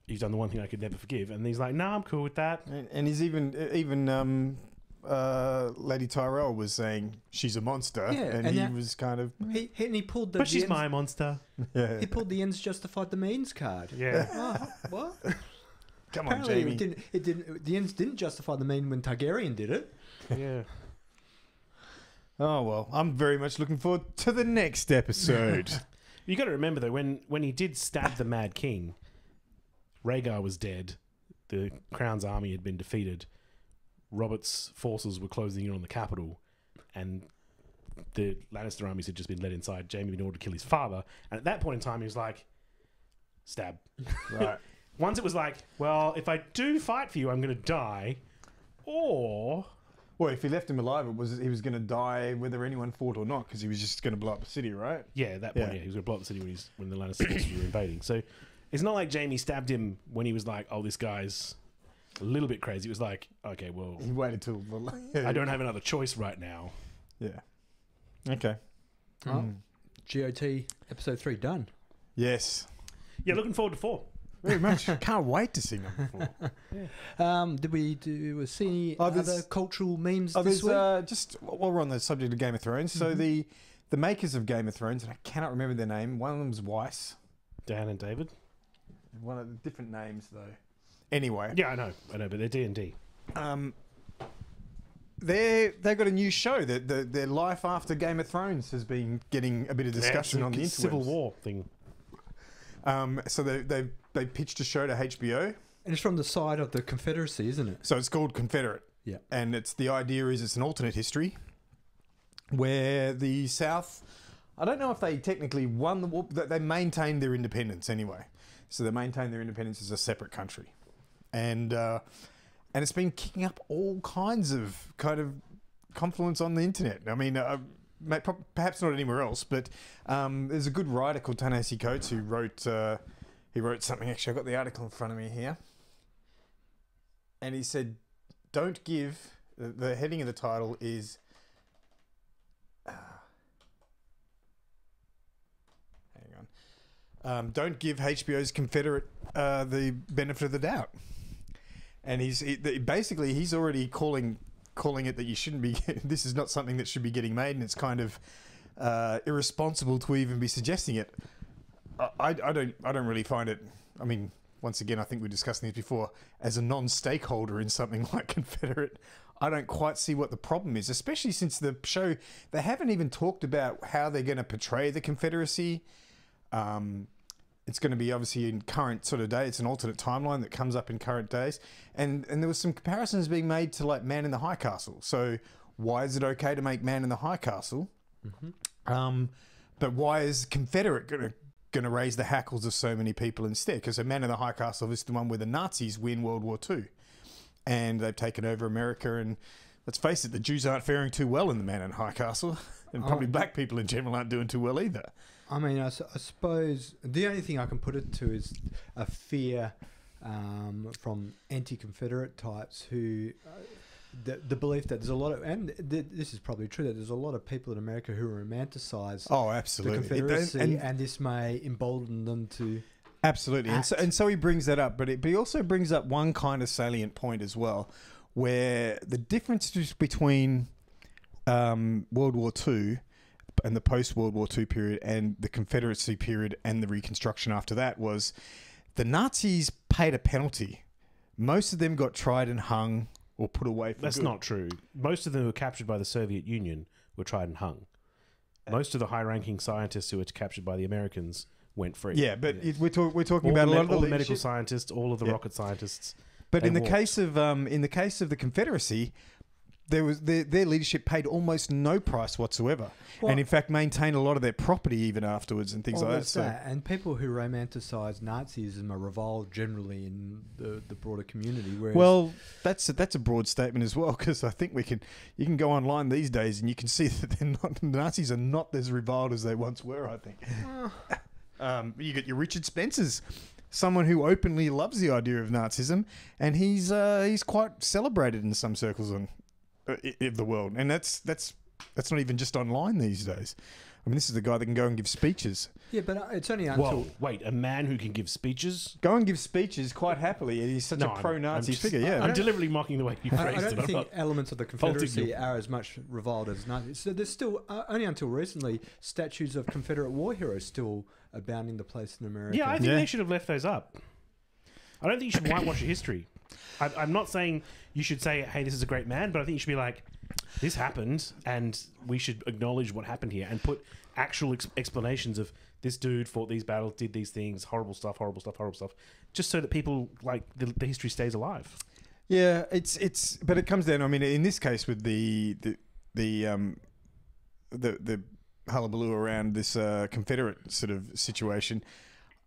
Speaker 2: You've done the one thing I could never forgive." And he's like, "No, I'm cool with that."
Speaker 3: And he's even Lady Tyrell was saying she's a monster,
Speaker 1: Yeah,
Speaker 3: and
Speaker 1: and
Speaker 3: he
Speaker 1: that-
Speaker 3: was kind of
Speaker 1: He pulled the.
Speaker 2: But she's
Speaker 1: ends,
Speaker 2: my monster.
Speaker 3: yeah.
Speaker 1: He pulled the ends justified the means card.
Speaker 2: Yeah.
Speaker 1: Oh, what?
Speaker 3: Come on,
Speaker 1: Apparently
Speaker 3: Jamie.
Speaker 1: it didn't. The ends didn't justify the mean when Targaryen did it.
Speaker 2: Yeah.
Speaker 3: Oh well, I'm very much looking forward to the next episode.
Speaker 2: You got to remember though, when he did stab the Mad King, Rhaegar was dead. The Crown's army had been defeated. Robert's forces were closing in on the capital, and the Lannister armies had just been led inside. Jaime had been ordered to kill his father, and at that point in time, he was like, "Stab."
Speaker 3: Right.
Speaker 2: Once it was like, "Well, if I do fight for you, I'm going to die," or
Speaker 3: Well, if he left him alive, he was going to die whether anyone fought or not, because he was just going to blow up the city, right?
Speaker 2: yeah, at that point,
Speaker 3: Yeah.
Speaker 2: yeah, he was going to blow up the city when the Lannister forces were invading. So it's not like Jaime stabbed him when he was like, "Oh, this guy's a little bit crazy." It was like, "Okay, well,
Speaker 3: He waited till
Speaker 2: I don't have another choice right now."
Speaker 3: Yeah. Okay.
Speaker 1: Oh,
Speaker 3: Mm.
Speaker 1: GOT episode 3 done.
Speaker 3: Yes.
Speaker 2: Yeah, looking forward to 4.
Speaker 3: Very much. Can't wait to see number 4.
Speaker 1: Did we see any
Speaker 3: Oh,
Speaker 1: other
Speaker 3: there's-
Speaker 1: cultural memes
Speaker 3: Oh,
Speaker 1: this
Speaker 3: there's
Speaker 1: week?
Speaker 3: just while we're on the subject of Game of Thrones, so the makers of Game of Thrones, and I cannot remember their name. One of them's Weiss.
Speaker 2: Dan and David.
Speaker 3: One of the different names though. Anyway,
Speaker 2: Yeah, I know, but they're D&D.
Speaker 3: they've got a new show that their life after Game of Thrones has been getting a bit of discussion on the internet.
Speaker 2: Civil War thing.
Speaker 3: So they pitched a show to HBO.
Speaker 1: And it's from the side of the Confederacy, isn't it?
Speaker 3: So it's called Confederate.
Speaker 1: Yeah.
Speaker 3: And the idea is it's an alternate history where the South, I don't know if they technically won the war, but they maintained their independence anyway. So they maintained their independence as a separate country. And it's been kicking up all kinds of kind of confluence on the internet. I mean, perhaps not anywhere else, but there's a good writer called Ta-Nehisi Coates who wrote something. Actually, I've got the article in front of me here. And he said, don't give... The heading of the title is... hang on. Don't give HBO's Confederate the benefit of the doubt. And he's already calling it that you shouldn't be... This is not something that should be getting made, and it's kind of irresponsible to even be suggesting it. I don't really find it... I mean... Once again, I think we were discussing this before. As a non-stakeholder in something like Confederate, I don't quite see what the problem is, especially since the show, they haven't even talked about how they're going to portray the Confederacy. It's going to be obviously in current sort of day. It's an alternate timeline that comes up in current days. And there was some comparisons being made to like Man in the High Castle. So why is it okay to make Man in the High Castle? Mm-hmm. But why is Confederate going to raise the hackles of so many people instead? Because a Man in the High Castle is the one where the Nazis win World War II and they've taken over America, and let's face it, the Jews aren't faring too well in the Man in the High Castle, and probably black people in general aren't doing too well either.
Speaker 1: I mean, I suppose the only thing I can put it to is a fear from anti-Confederate types who... The belief that there's a lot of, and this is probably true, that there's a lot of people in America who romanticize
Speaker 3: Oh, absolutely.
Speaker 1: the Confederacy, and this may embolden them to
Speaker 3: absolutely. And so he brings that up, but he also brings up one kind of salient point as well, where the difference between World War II and the post-World War II period and the Confederacy period and the Reconstruction after that was the Nazis paid a penalty. Most of them got tried and hung or put away for
Speaker 2: That's
Speaker 3: good.
Speaker 2: not true. Most of them who were captured by the Soviet Union were tried and hung. Most of the high-ranking scientists who were captured by the Americans went free.
Speaker 3: Yeah, but we're talking
Speaker 2: All
Speaker 3: about a lot of
Speaker 2: all
Speaker 3: the
Speaker 2: the medical
Speaker 3: leadership.
Speaker 2: scientists, all of the
Speaker 3: Yeah.
Speaker 2: rocket scientists.
Speaker 3: But
Speaker 2: they
Speaker 3: in the
Speaker 2: walked.
Speaker 3: case of the Confederacy, their leadership paid almost no price whatsoever,
Speaker 1: Well-
Speaker 3: and in fact maintained a lot of their property even afterwards and things
Speaker 1: Well,
Speaker 3: like that.
Speaker 1: there's
Speaker 3: So,
Speaker 1: that. And people who romanticise Nazism are reviled generally in the broader community. Whereas,
Speaker 3: well, that's a broad statement as well, because I think you can go online these days and you can see that the Nazis are not as reviled as they once were. I think. You get your Richard Spencers, someone who openly loves the idea of Nazism, and he's quite celebrated in some circles of the world, and that's not even just online these days. I mean, this is the guy that can go and give speeches.
Speaker 1: yeah, but it's only until
Speaker 2: Whoa, wait, a man who can give speeches?
Speaker 3: Go and give speeches quite happily. He's such
Speaker 2: No,
Speaker 3: a
Speaker 2: I'm
Speaker 3: pro-Nazi
Speaker 2: just-
Speaker 3: figure. Yeah,
Speaker 2: I'm deliberately mocking the way you
Speaker 1: I
Speaker 2: phrased
Speaker 1: don't
Speaker 2: it. I'm
Speaker 1: think
Speaker 2: not-
Speaker 1: elements of the
Speaker 2: faulting
Speaker 1: Confederacy
Speaker 2: you.
Speaker 1: are as much reviled as Nazis. So there's still, only until recently, statues of Confederate war heroes still abounding the place in America.
Speaker 2: Yeah, I think
Speaker 3: Yeah.
Speaker 2: they should have left those up. I don't think you should whitewash your history. I'm not saying you should say, hey, this is a great man, but I think you should be like, this happened, and we should acknowledge what happened here and put actual explanations of this dude fought these battles, did these things, horrible stuff, horrible stuff, horrible stuff, just so that people, like, the history stays alive.
Speaker 3: yeah. But it comes down. I mean, in this case, with the hullabaloo around this Confederate sort of situation.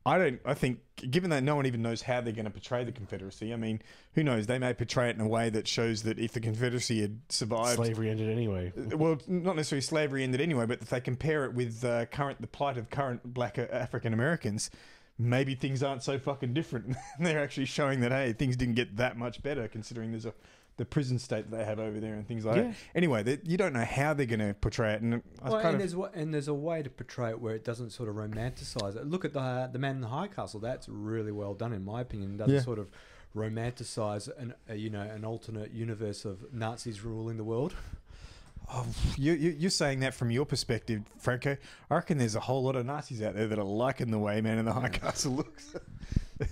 Speaker 3: I think, given that no one even knows how they're going to portray the Confederacy, I mean, who knows? They may portray it in a way that shows that if the Confederacy had survived,
Speaker 2: Slavery ended anyway.
Speaker 3: well, not necessarily slavery ended anyway, but if they compare it with the plight of current black African Americans, maybe things aren't so fucking different. They're actually showing that, hey, things didn't get that much better considering there's the prison state that they have over there and things like
Speaker 2: Yeah.
Speaker 3: that. Anyway, you don't know how they're going to portray it, and
Speaker 1: there's a way to portray it where it doesn't sort of romanticize it. Look at the Man in the High Castle. That's really well done, in my opinion. It doesn't
Speaker 3: Yeah.
Speaker 1: sort of romanticize an alternate universe of Nazis ruling the world.
Speaker 3: Oh, you're saying that from your perspective, Franco. I reckon there's a whole lot of Nazis out there that are liking the way Man in the High Castle looks.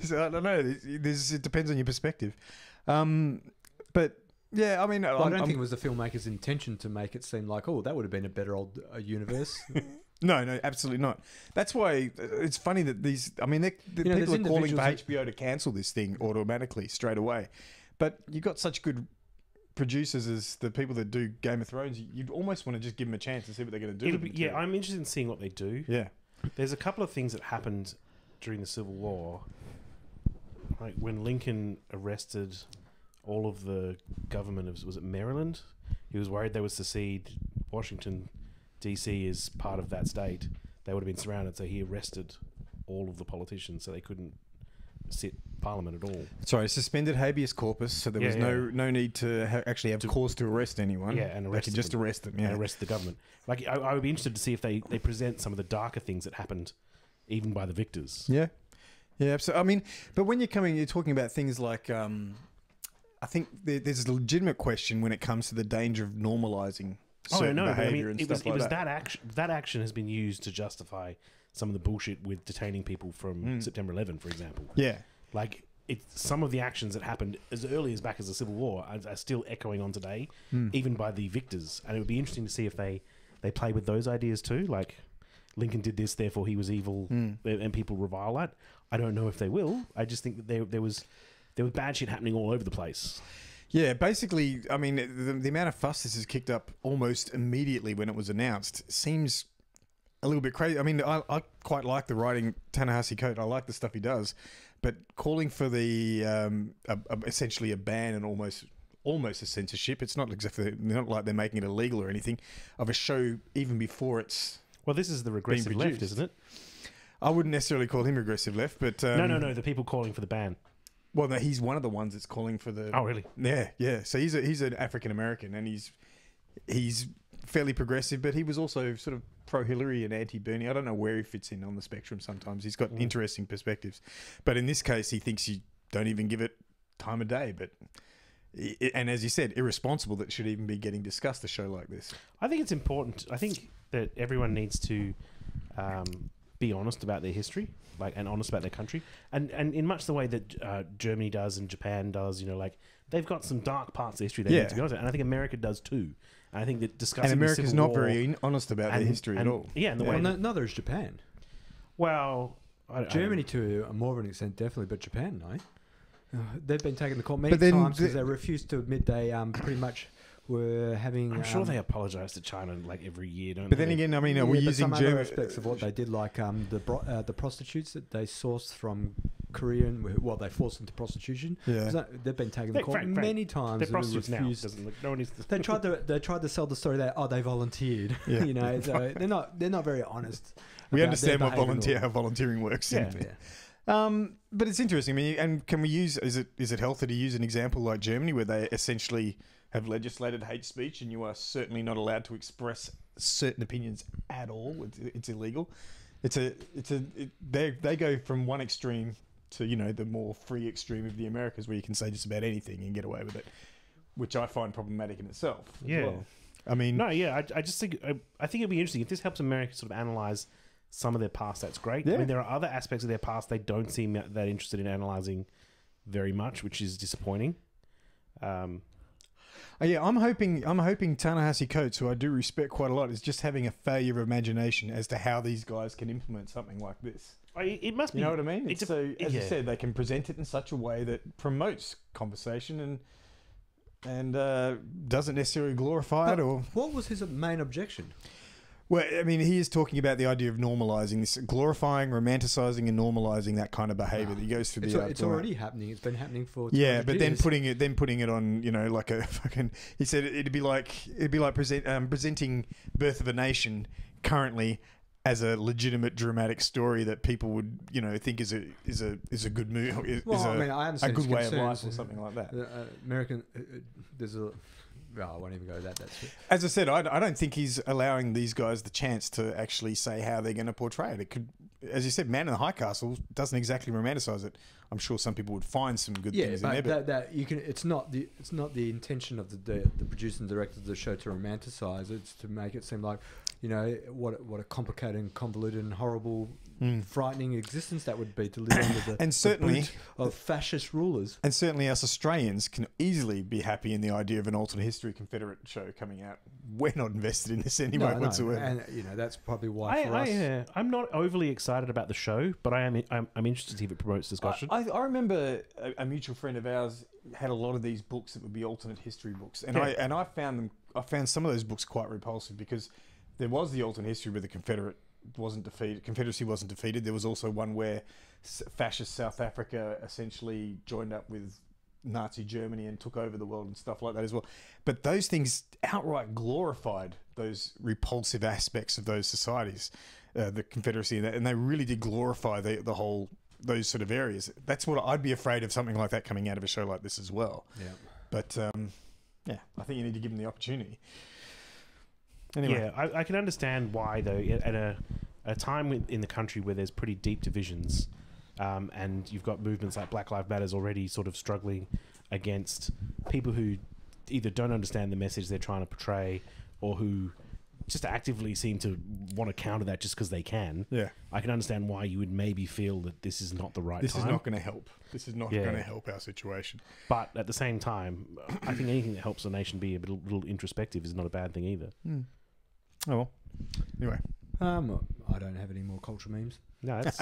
Speaker 3: So, I don't know. It depends on your perspective. But yeah, I mean,
Speaker 1: Well, I don't think it was the filmmaker's intention to make it seem like, oh, that would have been a better old universe.
Speaker 3: No, absolutely not. That's why it's funny that these. I mean, people
Speaker 1: there's
Speaker 3: are calling for
Speaker 1: individuals
Speaker 3: HBO to cancel this thing automatically straight away. But you got such good producers as the people that do Game of Thrones. You'd almost want to just give them a chance and see what they're going to do.
Speaker 2: It'll
Speaker 3: with
Speaker 2: be,
Speaker 3: the
Speaker 2: I'm interested in seeing what they do.
Speaker 3: material.
Speaker 2: There's a couple of things that happened during the Civil War. Like when Lincoln arrested all of the government of, was it Maryland? He was worried they would secede. Washington, D.C. is part of that state. They would have been surrounded, so he arrested all of the politicians so they couldn't sit Parliament at all.
Speaker 3: Sorry, suspended habeas corpus, so there was no need to actually have cause to arrest anyone.
Speaker 2: Yeah, and
Speaker 3: they
Speaker 2: arrest
Speaker 3: could just
Speaker 2: them.
Speaker 3: arrest them.
Speaker 2: And
Speaker 3: Yeah,
Speaker 2: arrest the government. Like I would be interested to see if they present some of the darker things that happened, even by the victors.
Speaker 3: yeah. So I mean, but when you're talking about things like, I think there's a legitimate question when it comes to the danger of normalising certain behaviour and stuff like that.
Speaker 2: That action has been used to justify some of the bullshit with detaining people from September 11, for example.
Speaker 3: Yeah.
Speaker 2: Like some of the actions that happened as early as back as the Civil War are still echoing on today, even by the victors. And it would be interesting to see if they play with those ideas too. Like Lincoln did this, therefore he was evil, and people revile that. I don't know if they will. I just think that there was bad shit happening all over the place.
Speaker 3: Yeah, basically, I mean, the amount of fuss this has kicked up almost immediately when it was announced seems a little bit crazy. I mean, I quite like the writing Ta-Nehisi Coates. I like the stuff he does, but calling for the essentially a ban and almost a censorship. It's not exactly not like they're making it illegal or anything of a show even before it's.
Speaker 2: Well, this is the regressive left,
Speaker 3: produced.
Speaker 2: isn't it?
Speaker 3: I wouldn't necessarily call him regressive left, but
Speaker 2: No. The people calling for the ban.
Speaker 3: Well, no, he's one of the ones that's calling for the.
Speaker 2: Oh, really?
Speaker 3: Yeah. So he's an African American, and he's fairly progressive, but he was also sort of pro-Hillary and anti-Bernie. I don't know where he fits in on the spectrum. Sometimes he's got interesting perspectives, but in this case, he thinks you don't even give it time of day. But and as you said, irresponsible that should even be getting discussed. A show like this.
Speaker 2: I think it's important. I think that everyone needs to be honest about their history, and honest about their country, and in much the way that Germany does and Japan does. They've got some dark parts of history they need to be honest about, and I think America does too. And I think that discussing
Speaker 3: and America's
Speaker 2: the
Speaker 3: not
Speaker 2: Civil War,
Speaker 3: very honest about their history at all.
Speaker 2: Yeah, and the way
Speaker 1: Well, neither is Japan.
Speaker 2: well,
Speaker 1: Germany to a more of an extent, definitely, but Japan, no. They've been taken to court many
Speaker 3: But then
Speaker 1: times because they refused to admit they pretty much were having.
Speaker 2: I'm sure they apologize to China like every year, don't
Speaker 3: But
Speaker 2: they?
Speaker 3: then again, I mean, are
Speaker 1: yeah,
Speaker 3: we
Speaker 1: but
Speaker 3: using
Speaker 1: some other
Speaker 3: German
Speaker 1: aspects of what they did, like the prostitutes that they sourced from Korean, well, they forced into prostitution.
Speaker 3: Yeah.
Speaker 1: So they've been taken to
Speaker 2: Frank,
Speaker 1: court
Speaker 2: Frank,
Speaker 1: many times.
Speaker 2: they're
Speaker 1: and
Speaker 2: prostitutes now.
Speaker 1: refused.
Speaker 2: Doesn't look, no one needs to.
Speaker 1: They tried to sell the story that they volunteered.
Speaker 3: Yeah.
Speaker 1: You know, so they're not very honest.
Speaker 3: We
Speaker 1: about
Speaker 3: understand
Speaker 1: their
Speaker 3: what
Speaker 1: behaviour.
Speaker 3: how volunteering works.
Speaker 2: Yeah.
Speaker 3: But it's interesting. I mean, and can we use? Is it healthy to use an example like Germany, where they essentially have legislated hate speech, and you are certainly not allowed to express certain opinions at all? It's illegal. They go from one extreme to the more free extreme of the Americas, where you can say just about anything and get away with it, which I find problematic in itself. As
Speaker 2: Yeah.
Speaker 3: well. I mean,
Speaker 2: No, yeah, I just think I think it'd be interesting if this helps America sort of analyze some of their past. That's great.
Speaker 3: Yeah.
Speaker 2: I mean, there are other aspects of their past they don't seem that interested in analyzing very much, which is disappointing.
Speaker 3: yeah, I'm hoping Ta-Nehisi Coates, who I do respect quite a lot, is just having a failure of imagination as to how these guys can implement something like this.
Speaker 2: It must be.
Speaker 3: You know what I mean?
Speaker 2: It's
Speaker 3: So, as you
Speaker 2: yeah.
Speaker 3: said, they can present it in such a way that promotes conversation and doesn't necessarily glorify it or.
Speaker 1: What was his main objection?
Speaker 3: Well, I mean, he is talking about the idea of normalizing this, glorifying, romanticizing, and normalizing that kind of behavior that goes through
Speaker 1: It's already happening. It's been happening for 200
Speaker 3: but then
Speaker 1: years.
Speaker 3: putting it on, like a fucking. He said it'd be like presenting Birth of a Nation currently as a legitimate dramatic story that people would think is a good movie,
Speaker 1: I understand
Speaker 3: a good
Speaker 1: his
Speaker 3: way of life
Speaker 1: concerns.
Speaker 3: or something like that.
Speaker 1: American, there's a. Well, I won't even go that. That's it.
Speaker 3: As I said, I don't think he's allowing these guys the chance to actually say how they're going to portray it. It could, as you said, Man in the High Castle doesn't exactly romanticize it. I'm sure some people would find some good things in there.
Speaker 1: But that you can. It's not the intention of the producer and director of the show to romanticize it. It's to make it seem like, what a complicated and convoluted and horrible, frightening existence that would be to live under the
Speaker 3: And certainly-
Speaker 1: the boot of fascist rulers.
Speaker 3: And certainly us Australians can easily be happy in the idea of an alternate history Confederate show coming out. We're not invested in this anyway whatsoever.
Speaker 1: And that's probably why for us.
Speaker 2: I'm not overly excited about the show, but I'm interested to see if it promotes discussion.
Speaker 3: I remember a mutual friend of ours had a lot of these books that would be alternate history books, and
Speaker 2: Yeah.
Speaker 3: I found some of those books quite repulsive because there was the alternate history where the Confederacy wasn't defeated. There was also one where fascist South Africa essentially joined up with Nazi Germany and took over the world and stuff like that as well. But those things outright glorified those repulsive aspects of those societies, the Confederacy, and they really did glorify the whole those sort of areas. That's what I'd be afraid of, something like that coming out of a show like this as well.
Speaker 1: Yeah.
Speaker 3: But I think you need to give them the opportunity. Anyway.
Speaker 2: Yeah, I can understand why though. At a time in the country where there's pretty deep divisions, and you've got movements like Black Lives Matter already sort of struggling against people who either don't understand the message they're trying to portray, or who just actively seem to want to counter that just because they can.
Speaker 3: Yeah.
Speaker 2: I can understand why you would maybe feel that this is not the right time.
Speaker 3: This is not going to help. This is not going to help our situation.
Speaker 2: But at the same time, I think anything that helps a nation be a little introspective is not a bad thing either.
Speaker 3: Oh well. Anyway,
Speaker 1: I don't have any more culture memes.
Speaker 2: No, that's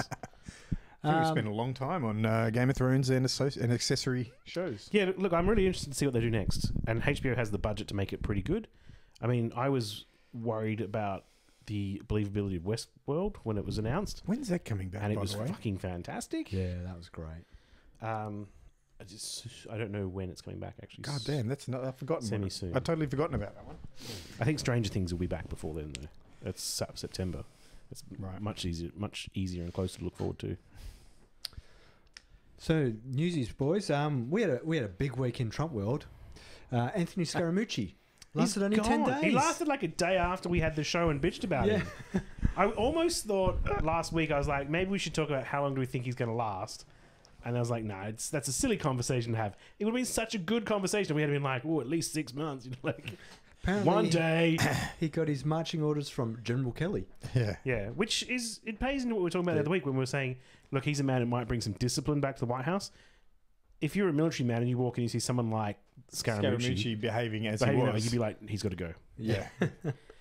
Speaker 3: I think we spent a long time on Game of Thrones and accessory shows.
Speaker 2: yeah. Look, I'm really interested to see what they do next, and HBO has the budget to make it pretty good. I mean, I was worried about the believability of Westworld when it was announced,
Speaker 3: When's that coming back?
Speaker 2: and it
Speaker 3: by
Speaker 2: was
Speaker 3: the way?
Speaker 2: fucking fantastic.
Speaker 1: Yeah, that was great.
Speaker 2: I don't know when it's coming back. Actually,
Speaker 3: God damn, I've forgotten.
Speaker 2: Semi-soon.
Speaker 3: I'd totally forgotten about that one.
Speaker 2: I think Stranger Things will be back before then, though. It's September. It's
Speaker 3: Right.
Speaker 2: much easier and closer to look forward to.
Speaker 1: So, Newsies, boys. We had a big week in Trump world. Anthony Scaramucci lasted only 10 days.
Speaker 2: He lasted like a day after we had the show and bitched about him. I almost thought last week, I was like, maybe we should talk about how long do we think he's going to last. And I was like, nah, that's a silly conversation to have. It would have been such a good conversation. We had been like, oh, at least 6 months.
Speaker 1: Apparently,
Speaker 2: one day.
Speaker 1: he got his marching orders from General Kelly.
Speaker 3: Yeah.
Speaker 2: Yeah, which it pays into what we were talking about the other week when we were saying, look, he's a man who might bring some discipline back to the White House. If you're a military man and you walk in and you see someone like Scaramucci
Speaker 3: behaving as he
Speaker 2: behaving
Speaker 3: was.
Speaker 2: like, you'd be like, he's got to go.
Speaker 3: Yeah.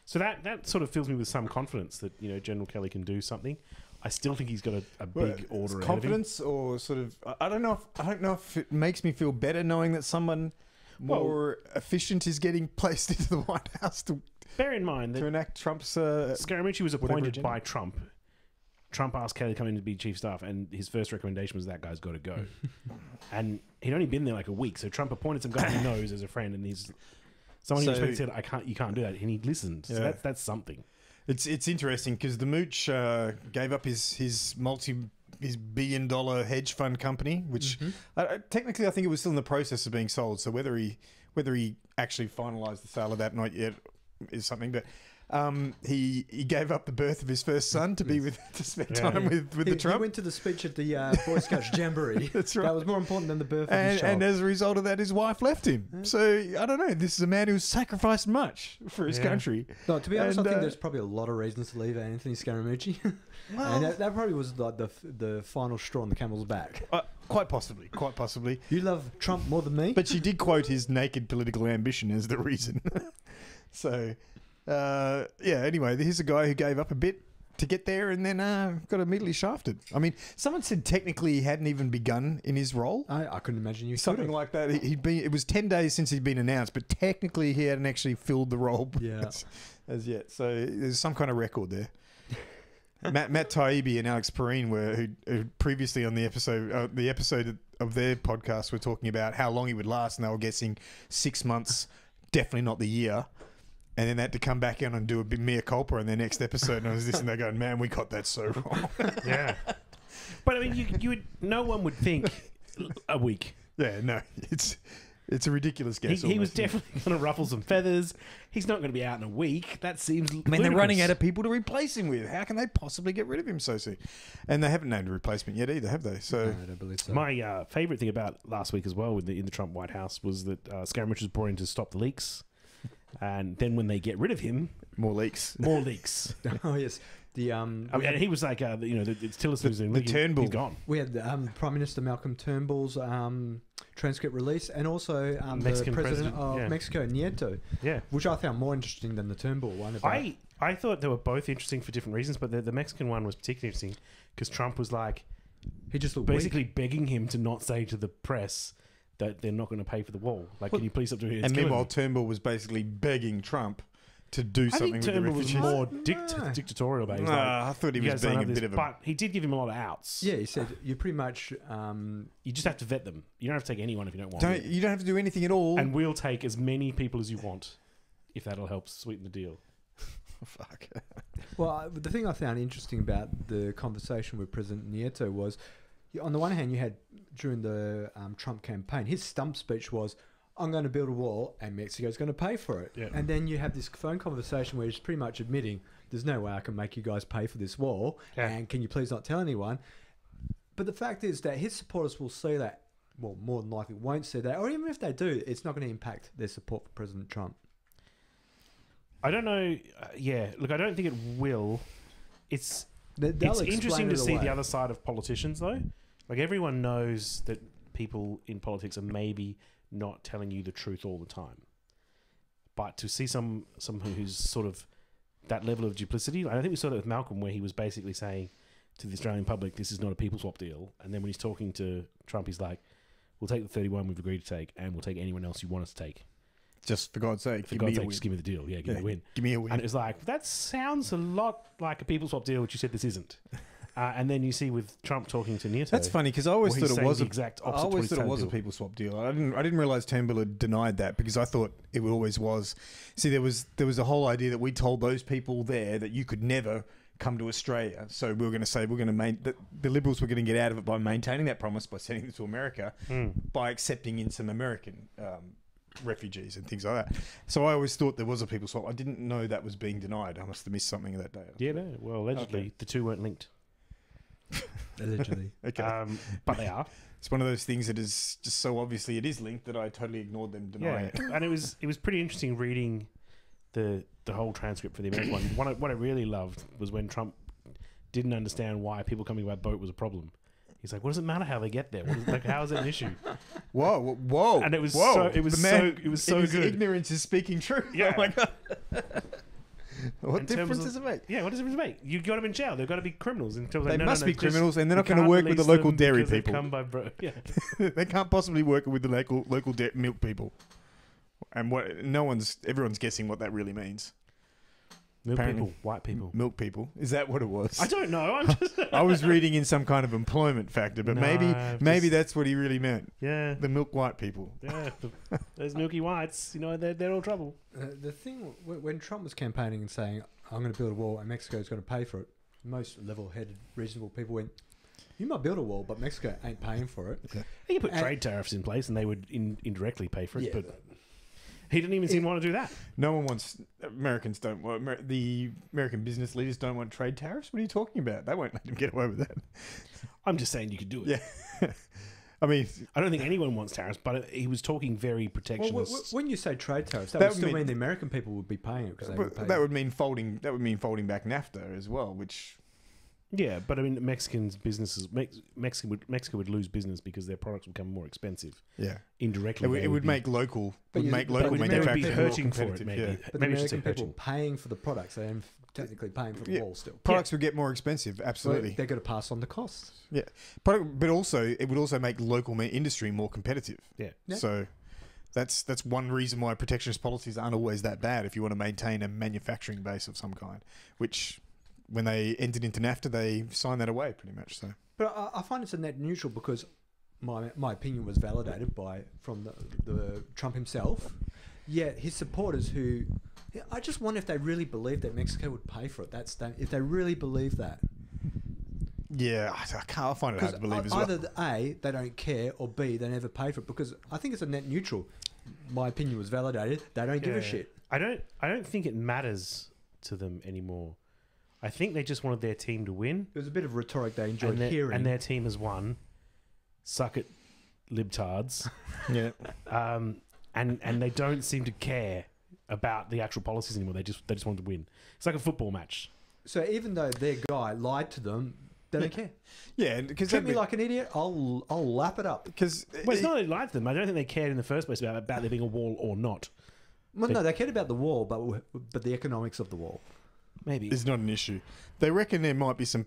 Speaker 2: So that sort of fills me with some confidence that General Kelly can do something. I still think he's got a big order ahead of him.
Speaker 3: Confidence or sort of I don't know if it makes me feel better knowing that someone more efficient is getting placed into the White House to
Speaker 2: Bear in mind that
Speaker 3: enact Trump's.
Speaker 2: Scaramucci was
Speaker 3: whatever
Speaker 2: appointed
Speaker 3: agenda.
Speaker 2: by Trump. Trump asked Kelly to come in to be chief of staff, and his first recommendation was that guy's got to go. And he'd only been there like a week, so Trump appointed some guy he knows as a friend, and he's someone who
Speaker 3: So-
Speaker 2: respected said, you can't do that," and he listened. So
Speaker 3: Yeah.
Speaker 2: that's something.
Speaker 3: It's interesting because the Mooch gave up his billion-dollar hedge fund company, which technically I think it was still in the process of being sold. So whether he actually finalised the sale of that not yet is something. But he gave up the birth of his first son to spend time with the Trump.
Speaker 1: He went to the speech at the Boy Scouts Jamboree.
Speaker 3: That's right.
Speaker 1: That was more important than the birth of his child.
Speaker 3: And as a result of that, his wife left him. So I don't know. This is a man who's sacrificed much for his country.
Speaker 1: No, to be honest,
Speaker 3: And,
Speaker 1: I think there's probably a lot of reasons to leave Anthony Scaramucci. And that probably was like the final straw on the camel's back.
Speaker 3: Quite possibly.
Speaker 1: You love Trump more than me?
Speaker 3: But she did quote his naked political ambition as the reason. So, anyway, here's a guy who gave up a bit to get there and then got immediately shafted. I mean, someone said technically he hadn't even begun in his role.
Speaker 1: I couldn't imagine you
Speaker 3: Something
Speaker 1: could've.
Speaker 3: like that. It was 10 days since he'd been announced, but technically he hadn't actually filled the role
Speaker 1: Yeah.
Speaker 3: as yet. So there's some kind of record there. Matt Taibbi and Alex Perrine who previously on the episode of their podcast were talking about how long he would last, and they were guessing 6 months, definitely not the year. And then they had to come back in and do a bit mea culpa in their next episode. And I was listening, they're going, "Man, we got that so wrong."
Speaker 2: Yeah. But I mean, you would, no one would think a week.
Speaker 3: Yeah, no, it's a ridiculous guess.
Speaker 2: He was
Speaker 3: almost.
Speaker 2: definitely going to ruffle some feathers. He's not going to be out in a week. That seems
Speaker 3: I mean, they're
Speaker 2: ludicrous.
Speaker 3: running out of people to replace him with. How can they possibly get rid of him so soon? And they haven't named a replacement yet either, have they? So
Speaker 1: No, I don't believe so.
Speaker 2: My favourite thing about last week as well in the Trump White House was that Scaramucci was brought in to stop the leaks. And then when they get rid of him,
Speaker 3: more leaks.
Speaker 2: more leaks.
Speaker 1: Oh, yes. The
Speaker 2: I mean, he was like, it's Tillerson who's in
Speaker 3: the
Speaker 2: leaking.
Speaker 3: Turnbull.
Speaker 2: He's gone.
Speaker 1: We had Prime Minister Malcolm Turnbull's transcript release, and also the
Speaker 2: Mexican
Speaker 1: president
Speaker 2: president,
Speaker 1: of
Speaker 2: yeah.
Speaker 1: Mexico, Nieto,
Speaker 2: Yeah.
Speaker 1: which I found more interesting than the Turnbull one. About,
Speaker 2: I thought they were both interesting for different reasons, but the Mexican one was particularly interesting because Trump was like
Speaker 1: he just looked
Speaker 2: basically begging him to not say to the press that they're not going to pay for the wall. Like, can you please stop doing it? It's
Speaker 3: And
Speaker 2: killing
Speaker 3: meanwhile,
Speaker 2: them.
Speaker 3: Turnbull was basically begging Trump to do
Speaker 2: I
Speaker 3: something
Speaker 2: think
Speaker 3: with
Speaker 2: Turnbull
Speaker 3: the
Speaker 2: was
Speaker 3: refugees.
Speaker 2: more
Speaker 1: No.
Speaker 2: dictatorial about it. He's
Speaker 3: I thought he
Speaker 2: "You
Speaker 3: was
Speaker 2: guys
Speaker 3: being
Speaker 2: don't
Speaker 3: a
Speaker 2: have this,"
Speaker 3: bit of a...
Speaker 2: But he did give him a lot of outs.
Speaker 1: Yeah, he said you pretty much.
Speaker 2: You just have to vet them. You don't have to take anyone if you don't want to.
Speaker 3: You don't have to do anything at all.
Speaker 2: And we'll take as many people as you want if that'll help sweeten the deal.
Speaker 3: Fuck.
Speaker 1: Well, the thing I found interesting about the conversation with President Nieto was, on the one hand, you had during the Trump campaign, his stump speech was, "I'm going to build a wall and Mexico's going to pay for it."
Speaker 2: Yeah.
Speaker 1: And then you have this phone conversation where he's pretty much admitting, "There's no way I can make you guys pay for this wall,
Speaker 2: Yeah.
Speaker 1: and can you please not tell anyone?" But the fact is that his supporters will see that, well, more than likely won't see that, or even if they do, it's not going to impact their support for President Trump.
Speaker 2: I don't know. Look, I don't think it will. It's
Speaker 1: They'll
Speaker 2: it's
Speaker 1: explain
Speaker 2: interesting
Speaker 1: it
Speaker 2: to see
Speaker 1: away.
Speaker 2: the other side of politicians, though. Like, everyone knows that people in politics are maybe not telling you the truth all the time. But to see someone who's sort of that level of duplicity, I think we saw that with Malcolm, where he was basically saying to the Australian public, "This is not a people swap deal." And then when he's talking to Trump, he's like, "We'll take the 31 we've agreed to take, and we'll take anyone else you want us to take.
Speaker 3: Just for God's sake,
Speaker 2: For
Speaker 3: give
Speaker 2: God's
Speaker 3: me a
Speaker 2: sake,
Speaker 3: win.
Speaker 2: just give me the deal. Yeah, give me a win."
Speaker 3: Give me a win.
Speaker 2: And it was like, that sounds a lot like a people swap deal, which you said this isn't. And then you see with Trump talking to Nieto.
Speaker 3: That's funny because I always
Speaker 2: Well, he's
Speaker 3: thought it
Speaker 2: saying
Speaker 3: was
Speaker 2: the
Speaker 3: a
Speaker 2: exact
Speaker 3: I
Speaker 2: opposite to what
Speaker 3: always
Speaker 2: he's
Speaker 3: thought it
Speaker 2: trying
Speaker 3: was
Speaker 2: to
Speaker 3: a
Speaker 2: do.
Speaker 3: people swap deal. I didn't realize Turnbull had denied that because I thought it always was. See, there was a whole idea that we told those people there that you could never come to Australia. So we were going to say that the Liberals were going to get out of it by maintaining that promise by sending them to America by accepting in some American refugees and things like that. So I always thought there was a people swap. I didn't know that was being denied. I must have missed something that day.
Speaker 2: Yeah, no. Well, allegedly,
Speaker 3: Okay.
Speaker 2: the two weren't linked.
Speaker 1: Allegedly.
Speaker 3: Okay.
Speaker 2: But they are.
Speaker 3: It's one of those things that is just so obviously it is linked that I totally ignored them denying
Speaker 2: Yeah.
Speaker 3: it.
Speaker 2: And it was pretty interesting reading the whole transcript for the American one. What I really loved was when Trump didn't understand why people coming by boat was a problem. He's like, "What does it matter how they get there? How is that an issue?"
Speaker 3: Whoa!
Speaker 2: And it was
Speaker 3: whoa.
Speaker 2: so- it was
Speaker 3: The man,
Speaker 2: so- it was so
Speaker 3: in his
Speaker 2: good.
Speaker 3: Ignorance is speaking truth.
Speaker 2: Yeah.
Speaker 3: Oh my god! What
Speaker 2: In terms
Speaker 3: difference
Speaker 2: of-
Speaker 3: does it make?
Speaker 2: Yeah, what does it make? You got them in jail. They've got to be criminals until
Speaker 3: They
Speaker 2: no,
Speaker 3: must
Speaker 2: no,
Speaker 3: be
Speaker 2: just-
Speaker 3: criminals, and they're
Speaker 2: we
Speaker 3: not going to
Speaker 2: can't
Speaker 3: work with the
Speaker 2: release
Speaker 3: local
Speaker 2: them
Speaker 3: dairy
Speaker 2: because they've
Speaker 3: people.
Speaker 2: Come by yeah.
Speaker 3: They can't possibly work with the local milk people. And everyone's guessing what that really means.
Speaker 2: Milk
Speaker 3: Apparently-
Speaker 2: people, white people.
Speaker 3: Milk people. Is that what it was?
Speaker 2: I don't know. I'm just.
Speaker 3: I was reading in some kind of employment factor, but
Speaker 2: No,
Speaker 3: maybe
Speaker 2: just-
Speaker 3: that's what he really meant.
Speaker 2: Yeah.
Speaker 3: The milk white people.
Speaker 2: Yeah. Those milky whites, they're all trouble.
Speaker 1: The thing when Trump was campaigning and saying, "I'm going to build a wall and Mexico's going to pay for it," most level-headed, reasonable people went, "You might build a wall, but Mexico ain't paying for it."
Speaker 2: He could put
Speaker 1: And-
Speaker 2: trade tariffs in place, and they would indirectly pay for it.
Speaker 1: Yeah,
Speaker 2: but he didn't even seem to want to do that.
Speaker 3: No one wants. Americans don't want. The American business leaders don't want trade tariffs. What are you talking about? They won't let them get away with that.
Speaker 2: I'm just saying you could do it.
Speaker 3: Yeah. I mean,
Speaker 2: I don't think anyone wants tariffs, but he was talking very protectionist.
Speaker 1: when you say trade tariffs, that
Speaker 3: That
Speaker 1: would
Speaker 3: would
Speaker 1: still
Speaker 3: mean-
Speaker 1: mean the American people would be paying it because they would pay.
Speaker 3: that would mean folding. That would mean folding back NAFTA as well, which.
Speaker 2: Yeah, but I mean, Mexico would lose business because their products would become more expensive.
Speaker 3: Yeah.
Speaker 2: Indirectly,
Speaker 3: It would make local.
Speaker 1: But you- but
Speaker 2: they would be
Speaker 3: manufacturing more
Speaker 2: hurting for it.
Speaker 3: competitive,
Speaker 2: Maybe,
Speaker 3: yeah.
Speaker 1: But
Speaker 2: maybe
Speaker 1: the
Speaker 2: I should say
Speaker 1: American people
Speaker 2: hurting.
Speaker 1: paying for the products, they're technically paying for the
Speaker 3: Yeah.
Speaker 1: wall still.
Speaker 3: Products would get more expensive.
Speaker 1: So
Speaker 3: Absolutely.
Speaker 1: they're going to pass on the costs.
Speaker 3: But also, it would also make local industry more competitive.
Speaker 2: Yeah.
Speaker 1: Yeah.
Speaker 3: So that's one reason why protectionist policies aren't always that bad if you want to maintain a manufacturing base of some kind, which when they entered into NAFTA, they signed that away pretty much. So
Speaker 1: But I find it's a net neutral because my opinion was validated from the Trump himself. Yet his supporters I just wonder if they really believe that Mexico would pay for it. If they really believe that.
Speaker 3: yeah, I find it hard to believe as well.
Speaker 1: Either A, they don't care, or B, they never pay for it because I think it's a net neutral. My opinion was validated. They don't give a shit.
Speaker 2: I don't think it matters to them anymore. I think they just wanted their team to win.
Speaker 1: It was a bit of rhetoric they enjoyed hearing.
Speaker 2: And their team has won. Suck it, libtards.
Speaker 3: Yeah.
Speaker 2: And they don't seem to care about the actual policies anymore. They just want to win. It's like a football match.
Speaker 1: So even though their guy lied to them, they don't care.
Speaker 3: Yeah, because
Speaker 1: Treat me like an idiot, I'll lap it up.
Speaker 3: because
Speaker 2: Well, it's not that they lied to them. I don't think they cared in the first place about there being a wall or not.
Speaker 1: Well, no, they cared about the wall, but the economics of the wall.
Speaker 2: Maybe.
Speaker 3: it's not an issue. They reckon there might be some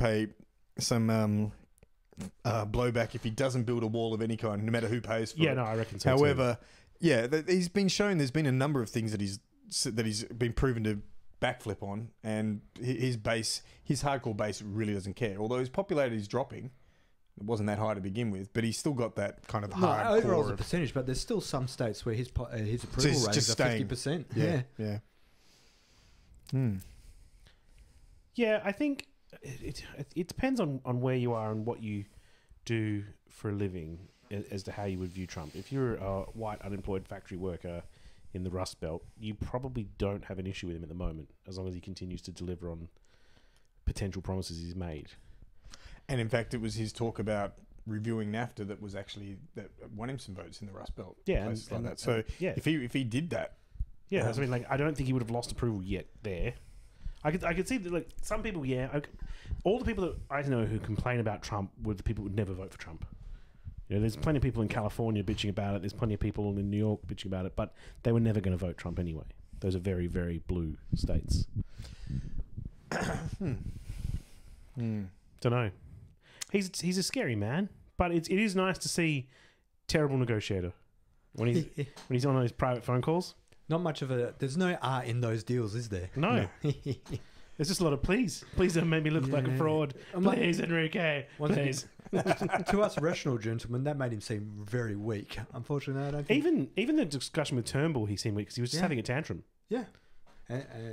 Speaker 3: blowback if he doesn't build a wall of any kind, no matter who pays for it.
Speaker 2: Yeah, no, I reckon so.
Speaker 3: However, he's been shown there's been a number of things that he's been proven to backflip on, and his hardcore base really doesn't care. Although his popularity is dropping, it wasn't that high to begin with, but he's still got that kind of
Speaker 1: No,
Speaker 3: hardcore.
Speaker 1: overall as a percentage, but there's still some states where his approval
Speaker 3: it's
Speaker 1: ratings
Speaker 3: just
Speaker 1: are
Speaker 3: staying.
Speaker 1: 50%.
Speaker 3: Yeah. Hmm.
Speaker 2: Yeah, I think it depends on where you are and what you do for a living as to how you would view Trump. If you're a white unemployed factory worker in the Rust Belt, you probably don't have an issue with him at the moment, as long as he continues to deliver on potential promises he's made.
Speaker 3: And in fact, it was his talk about reviewing NAFTA that won him some votes in the Rust Belt.
Speaker 2: Yeah,
Speaker 3: places
Speaker 2: and-
Speaker 3: like that. So
Speaker 2: yeah.
Speaker 3: if he did that,
Speaker 2: Yeah, that's what I mean. Like, I don't think he would have lost approval yet there. I could see that, like, some people, all the people that I know who complain about Trump were the people who would never vote for Trump. There's plenty of people in California bitching about it. There's plenty of people in New York bitching about it, but they were never going to vote Trump anyway. Those are very, very blue states. Don't know. He's a scary man, but it is nice to see terrible negotiator when he's on those private phone calls.
Speaker 1: Not much of there's no art in those deals, is there?
Speaker 2: No. There's just a lot of please don't make me look like a fraud. Please, Enrique, please.
Speaker 1: To us rational gentlemen, that made him seem very weak. Unfortunately, I don't think...
Speaker 2: Even the discussion with Turnbull, he seemed weak because he was just having a tantrum.
Speaker 1: Yeah.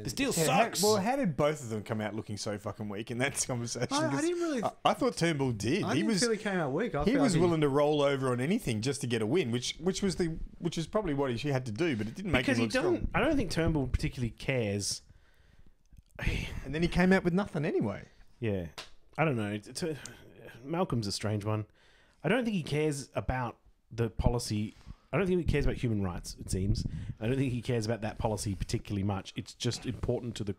Speaker 2: This deal
Speaker 3: Yeah,
Speaker 2: sucks.
Speaker 3: how did both of them come out looking so fucking weak in that conversation?
Speaker 1: I didn't really...
Speaker 3: I thought Turnbull did.
Speaker 1: I didn't feel he came out weak.
Speaker 3: He was willing to roll over on anything just to get a win, which is probably what he had to do, but it didn't make
Speaker 2: because
Speaker 3: him
Speaker 2: he
Speaker 3: look
Speaker 2: doesn't.
Speaker 3: strong.
Speaker 2: I don't think Turnbull particularly cares.
Speaker 3: And then he came out with nothing anyway.
Speaker 2: Yeah, I don't know. Malcolm's a strange one. I don't think he cares about the policy. I don't think he cares about human rights, it seems. I don't think he cares about that policy particularly much. It's just important to the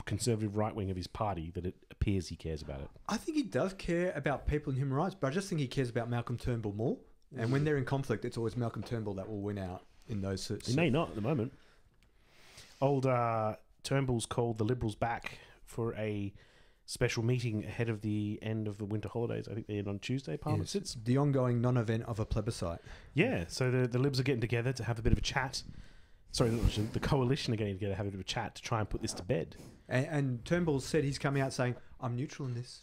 Speaker 2: conservative right wing of his party that it appears he cares about it.
Speaker 1: I think he does care about people and human rights, but I just think he cares about Malcolm Turnbull more. And when they're in conflict, it's always Malcolm Turnbull that will win out in those sorts.
Speaker 2: He may not at the moment. Old Turnbull's called the Liberals back for a special meeting ahead of the end of the winter holidays. I think they end on Tuesday, Parliament sits.
Speaker 1: The ongoing non-event of a plebiscite.
Speaker 2: Yeah, so the Libs are getting together to have a bit of a chat sorry, the coalition are getting together, have a bit of a chat to try and put this to bed.
Speaker 1: And Turnbull said he's coming out saying, I'm neutral in this.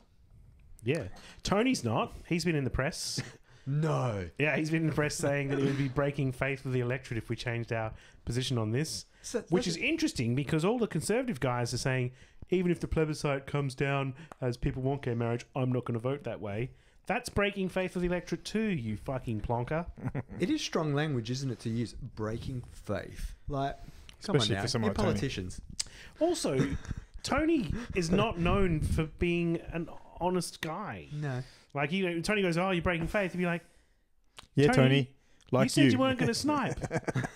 Speaker 2: Yeah. Tony's not. He's been in the press.
Speaker 1: No.
Speaker 2: Yeah, he's been in the press saying that it would be breaking faith with the electorate if we changed our position on this, which is interesting because all the Conservative guys are saying, even if the plebiscite comes down as people want gay marriage, I'm not going to vote that way. That's breaking faith with the electorate too, you fucking plonker.
Speaker 1: It is strong language, isn't it, to use breaking faith? Like,
Speaker 3: Especially
Speaker 1: come on now,
Speaker 3: for someone
Speaker 1: you're
Speaker 3: like Tony.
Speaker 1: politicians.
Speaker 2: Also, Tony is not known for being an honest guy.
Speaker 1: No.
Speaker 2: Like, Tony goes, oh, you're breaking faith. He'd be like,
Speaker 3: Yeah,
Speaker 2: Tony,
Speaker 3: Tony. Like
Speaker 2: you said you weren't going to snipe.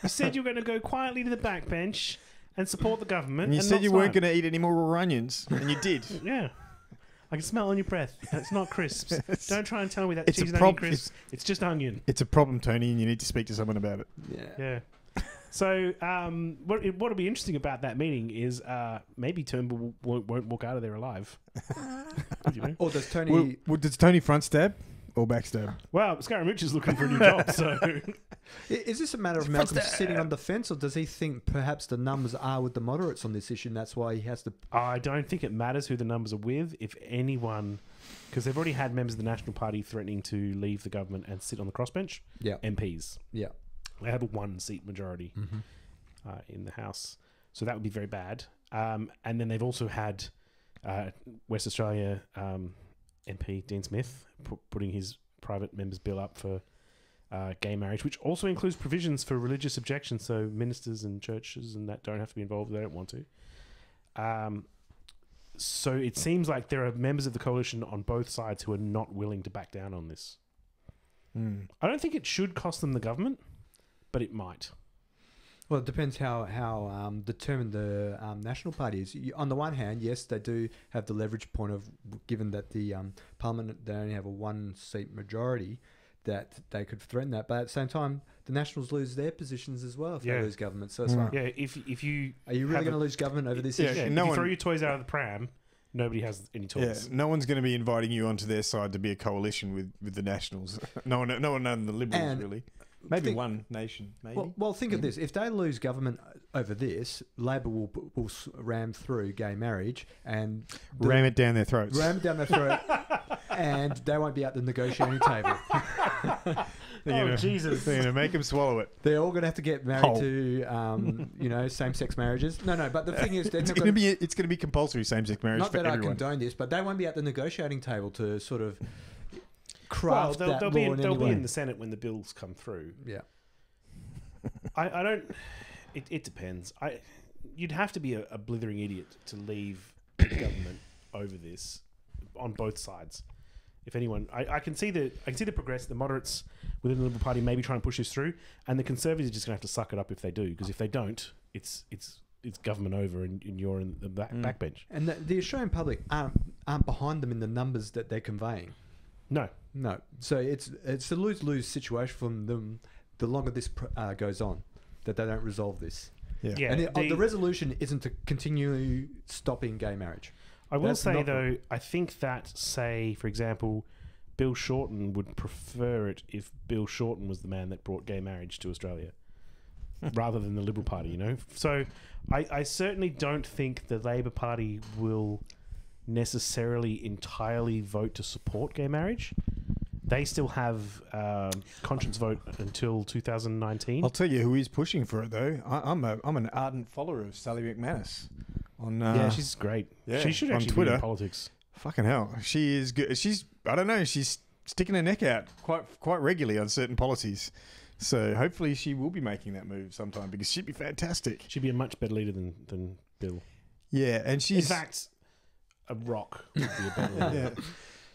Speaker 2: You said you were going to go quietly to the backbench and support the government.
Speaker 3: And you said you weren't going to eat any more raw onions, and you did.
Speaker 2: Yeah. I can smell it on your breath. It's not crisps. Don't try and tell me that
Speaker 3: It's a
Speaker 2: cheese and onion
Speaker 3: prob-
Speaker 2: crisps. It's just onion.
Speaker 3: It's a problem, Tony, and you need to speak to someone about it.
Speaker 1: Yeah.
Speaker 2: Yeah. So, what'll be interesting about that meeting is maybe Turnbull won't walk out of there alive. You know?
Speaker 1: Or does Tony...
Speaker 3: Does Tony front stab or backstab?
Speaker 2: Well, Scaramouche is looking for a new job, so...
Speaker 1: Is this a matter of Malcolm sitting on the fence, or does he think perhaps the numbers are with the moderates on this issue, and that's why he has to...
Speaker 2: I don't think it matters who the numbers are with. If anyone... Because they've already had members of the National Party threatening to leave the government and sit on the crossbench.
Speaker 1: Yeah.
Speaker 2: MPs.
Speaker 1: Yeah.
Speaker 2: They have a one-seat majority in the House. So that would be very bad. And then they've also had West Australia MP Dean Smith putting his private member's bill up for gay marriage, which also includes provisions for religious objections, so ministers and churches and that don't have to be involved if they don't want to. So it seems like there are members of the coalition on both sides who are not willing to back down on this. I don't think it should cost them the government, but it might.
Speaker 1: Well, it depends how determined the National Party is. On the one hand, yes, they do have the leverage point of, given that the Parliament, they only have a one-seat majority, that they could threaten that. But at the same time, the Nationals lose their positions as well if they lose government. So it's like,
Speaker 2: Yeah, if you...
Speaker 1: are you really going to lose government over this issue?
Speaker 2: If you throw your toys out of the pram, nobody has any toys.
Speaker 3: Yeah, no one's going to be inviting you onto their side to be a coalition with the Nationals. No one other than the Liberals, really. Maybe one nation, maybe.
Speaker 1: Well, think of this. If they lose government over this, Labor will ram through gay marriage and...
Speaker 3: ram it down their throats.
Speaker 1: Ram it down their throat. And they won't be at the negotiating table.
Speaker 2: Jesus.
Speaker 3: They're going to make them swallow it.
Speaker 1: They're all going to have to get married to, same-sex marriages. No, but the thing is...
Speaker 3: It's going to be compulsory same-sex marriage for everyone.
Speaker 1: Not that I condone this, but they won't be at the negotiating table to sort of craft that law in any way.
Speaker 2: They'll be in the Senate when the bills come through.
Speaker 1: Yeah.
Speaker 2: I don't... It depends. You'd have to be a blithering idiot to leave the government over this on both sides. If anyone, I can see the progress. The moderates within the Liberal Party maybe trying to push this through, and the Conservatives are just going to have to suck it up if they do. Because if they don't, it's government over, and you're in the backbench.
Speaker 1: And the Australian public aren't behind them in the numbers that they're conveying.
Speaker 2: No.
Speaker 1: So it's a lose-lose situation from them. The longer this goes on, that they don't resolve this.
Speaker 3: Yeah.
Speaker 1: And the resolution isn't to continue stopping gay marriage.
Speaker 2: I will say, though, I think that, say, for example, Bill Shorten would prefer it if Bill Shorten was the man that brought gay marriage to Australia rather than the Liberal Party, you know? So I certainly don't think the Labor Party will necessarily entirely vote to support gay marriage. They still have conscience vote until 2019.
Speaker 3: I'll tell you who is pushing for it, though. I'm an ardent follower of Sally McManus.
Speaker 2: Yeah, she's great.
Speaker 3: Yeah,
Speaker 2: she should actually
Speaker 3: on Twitter.
Speaker 2: be in politics.
Speaker 3: Fucking hell, she is good. I don't know. She's sticking her neck out quite regularly on certain policies. So hopefully she will be making that move sometime because she'd be fantastic.
Speaker 2: She'd be a much better leader than Bill.
Speaker 3: Yeah, and she's
Speaker 2: in fact a Rock would be a better leader.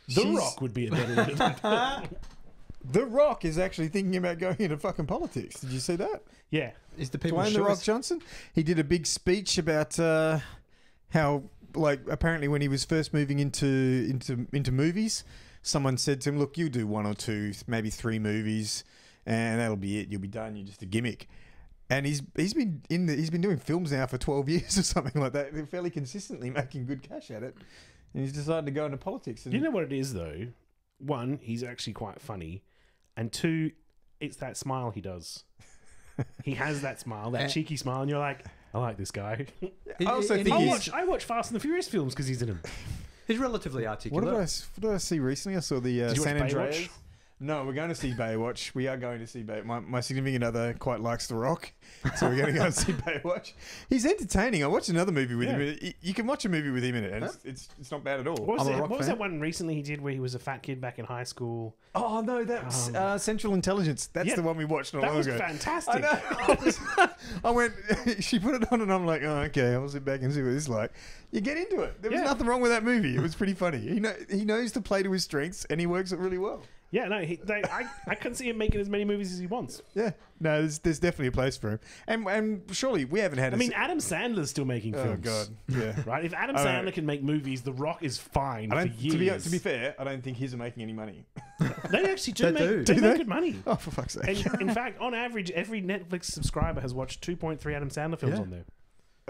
Speaker 3: Yeah.
Speaker 2: The Rock would be a better leader than Bill.
Speaker 3: The Rock is actually thinking about going into fucking politics. Did you see that?
Speaker 2: Yeah.
Speaker 1: Is the people
Speaker 3: Dwayne The Rock Johnson? He did a big speech about how, like, apparently when he was first moving into movies, someone said to him, "Look, you do 1 or 2, maybe 3 movies, and that'll be it. You'll be done. You're just a gimmick." And he's been doing films now for 12 years or something like that, fairly consistently making good cash at it. And he's decided to go into politics. And
Speaker 2: you know what it is, though? 1, he's actually quite funny. And 2, it's that smile he does. He has that smile, that cheeky smile, and you're like, I like this guy.
Speaker 3: I also think
Speaker 2: I watch Fast and the Furious films because he's in them.
Speaker 1: He's relatively articulate.
Speaker 3: what did I see recently? I saw the
Speaker 2: Did you
Speaker 3: San
Speaker 2: watch
Speaker 3: Andreas.
Speaker 2: Baywatch?
Speaker 3: No, we're going to see Baywatch. We are going to see Baywatch. My significant other quite likes The Rock, so we're going to go and see Baywatch. He's entertaining. I watched another movie with him. You can watch a movie with him in it, and it's not bad at all.
Speaker 2: What
Speaker 1: I'm a
Speaker 2: was
Speaker 1: Rock
Speaker 2: that one recently he did where he was a fat kid back in high school?
Speaker 3: Oh no, that's Central Intelligence. That's the one we watched not
Speaker 2: That
Speaker 3: long
Speaker 2: was
Speaker 3: ago.
Speaker 2: fantastic.
Speaker 3: I know. I went. She put it on, and I'm like, oh, okay. I'll sit back and see what this is like. You get into it. There was nothing wrong with that movie. It was pretty funny. He knows to play to his strengths, and he works it really well.
Speaker 2: Yeah, no, I couldn't see him making as many movies as he wants.
Speaker 3: Yeah, no, there's definitely a place for him, and surely we haven't had.
Speaker 2: I mean, Adam Sandler's still making films.
Speaker 3: Oh god, yeah.
Speaker 2: Right? If Adam Sandler can make movies, The Rock is fine for years.
Speaker 3: To be fair, I don't think his are making any money.
Speaker 2: They actually do make
Speaker 3: Do
Speaker 2: make
Speaker 3: they?
Speaker 2: good money.
Speaker 3: Oh, for fuck's sake!
Speaker 2: And in fact, on average, every Netflix subscriber has watched 2.3 Adam Sandler films on there.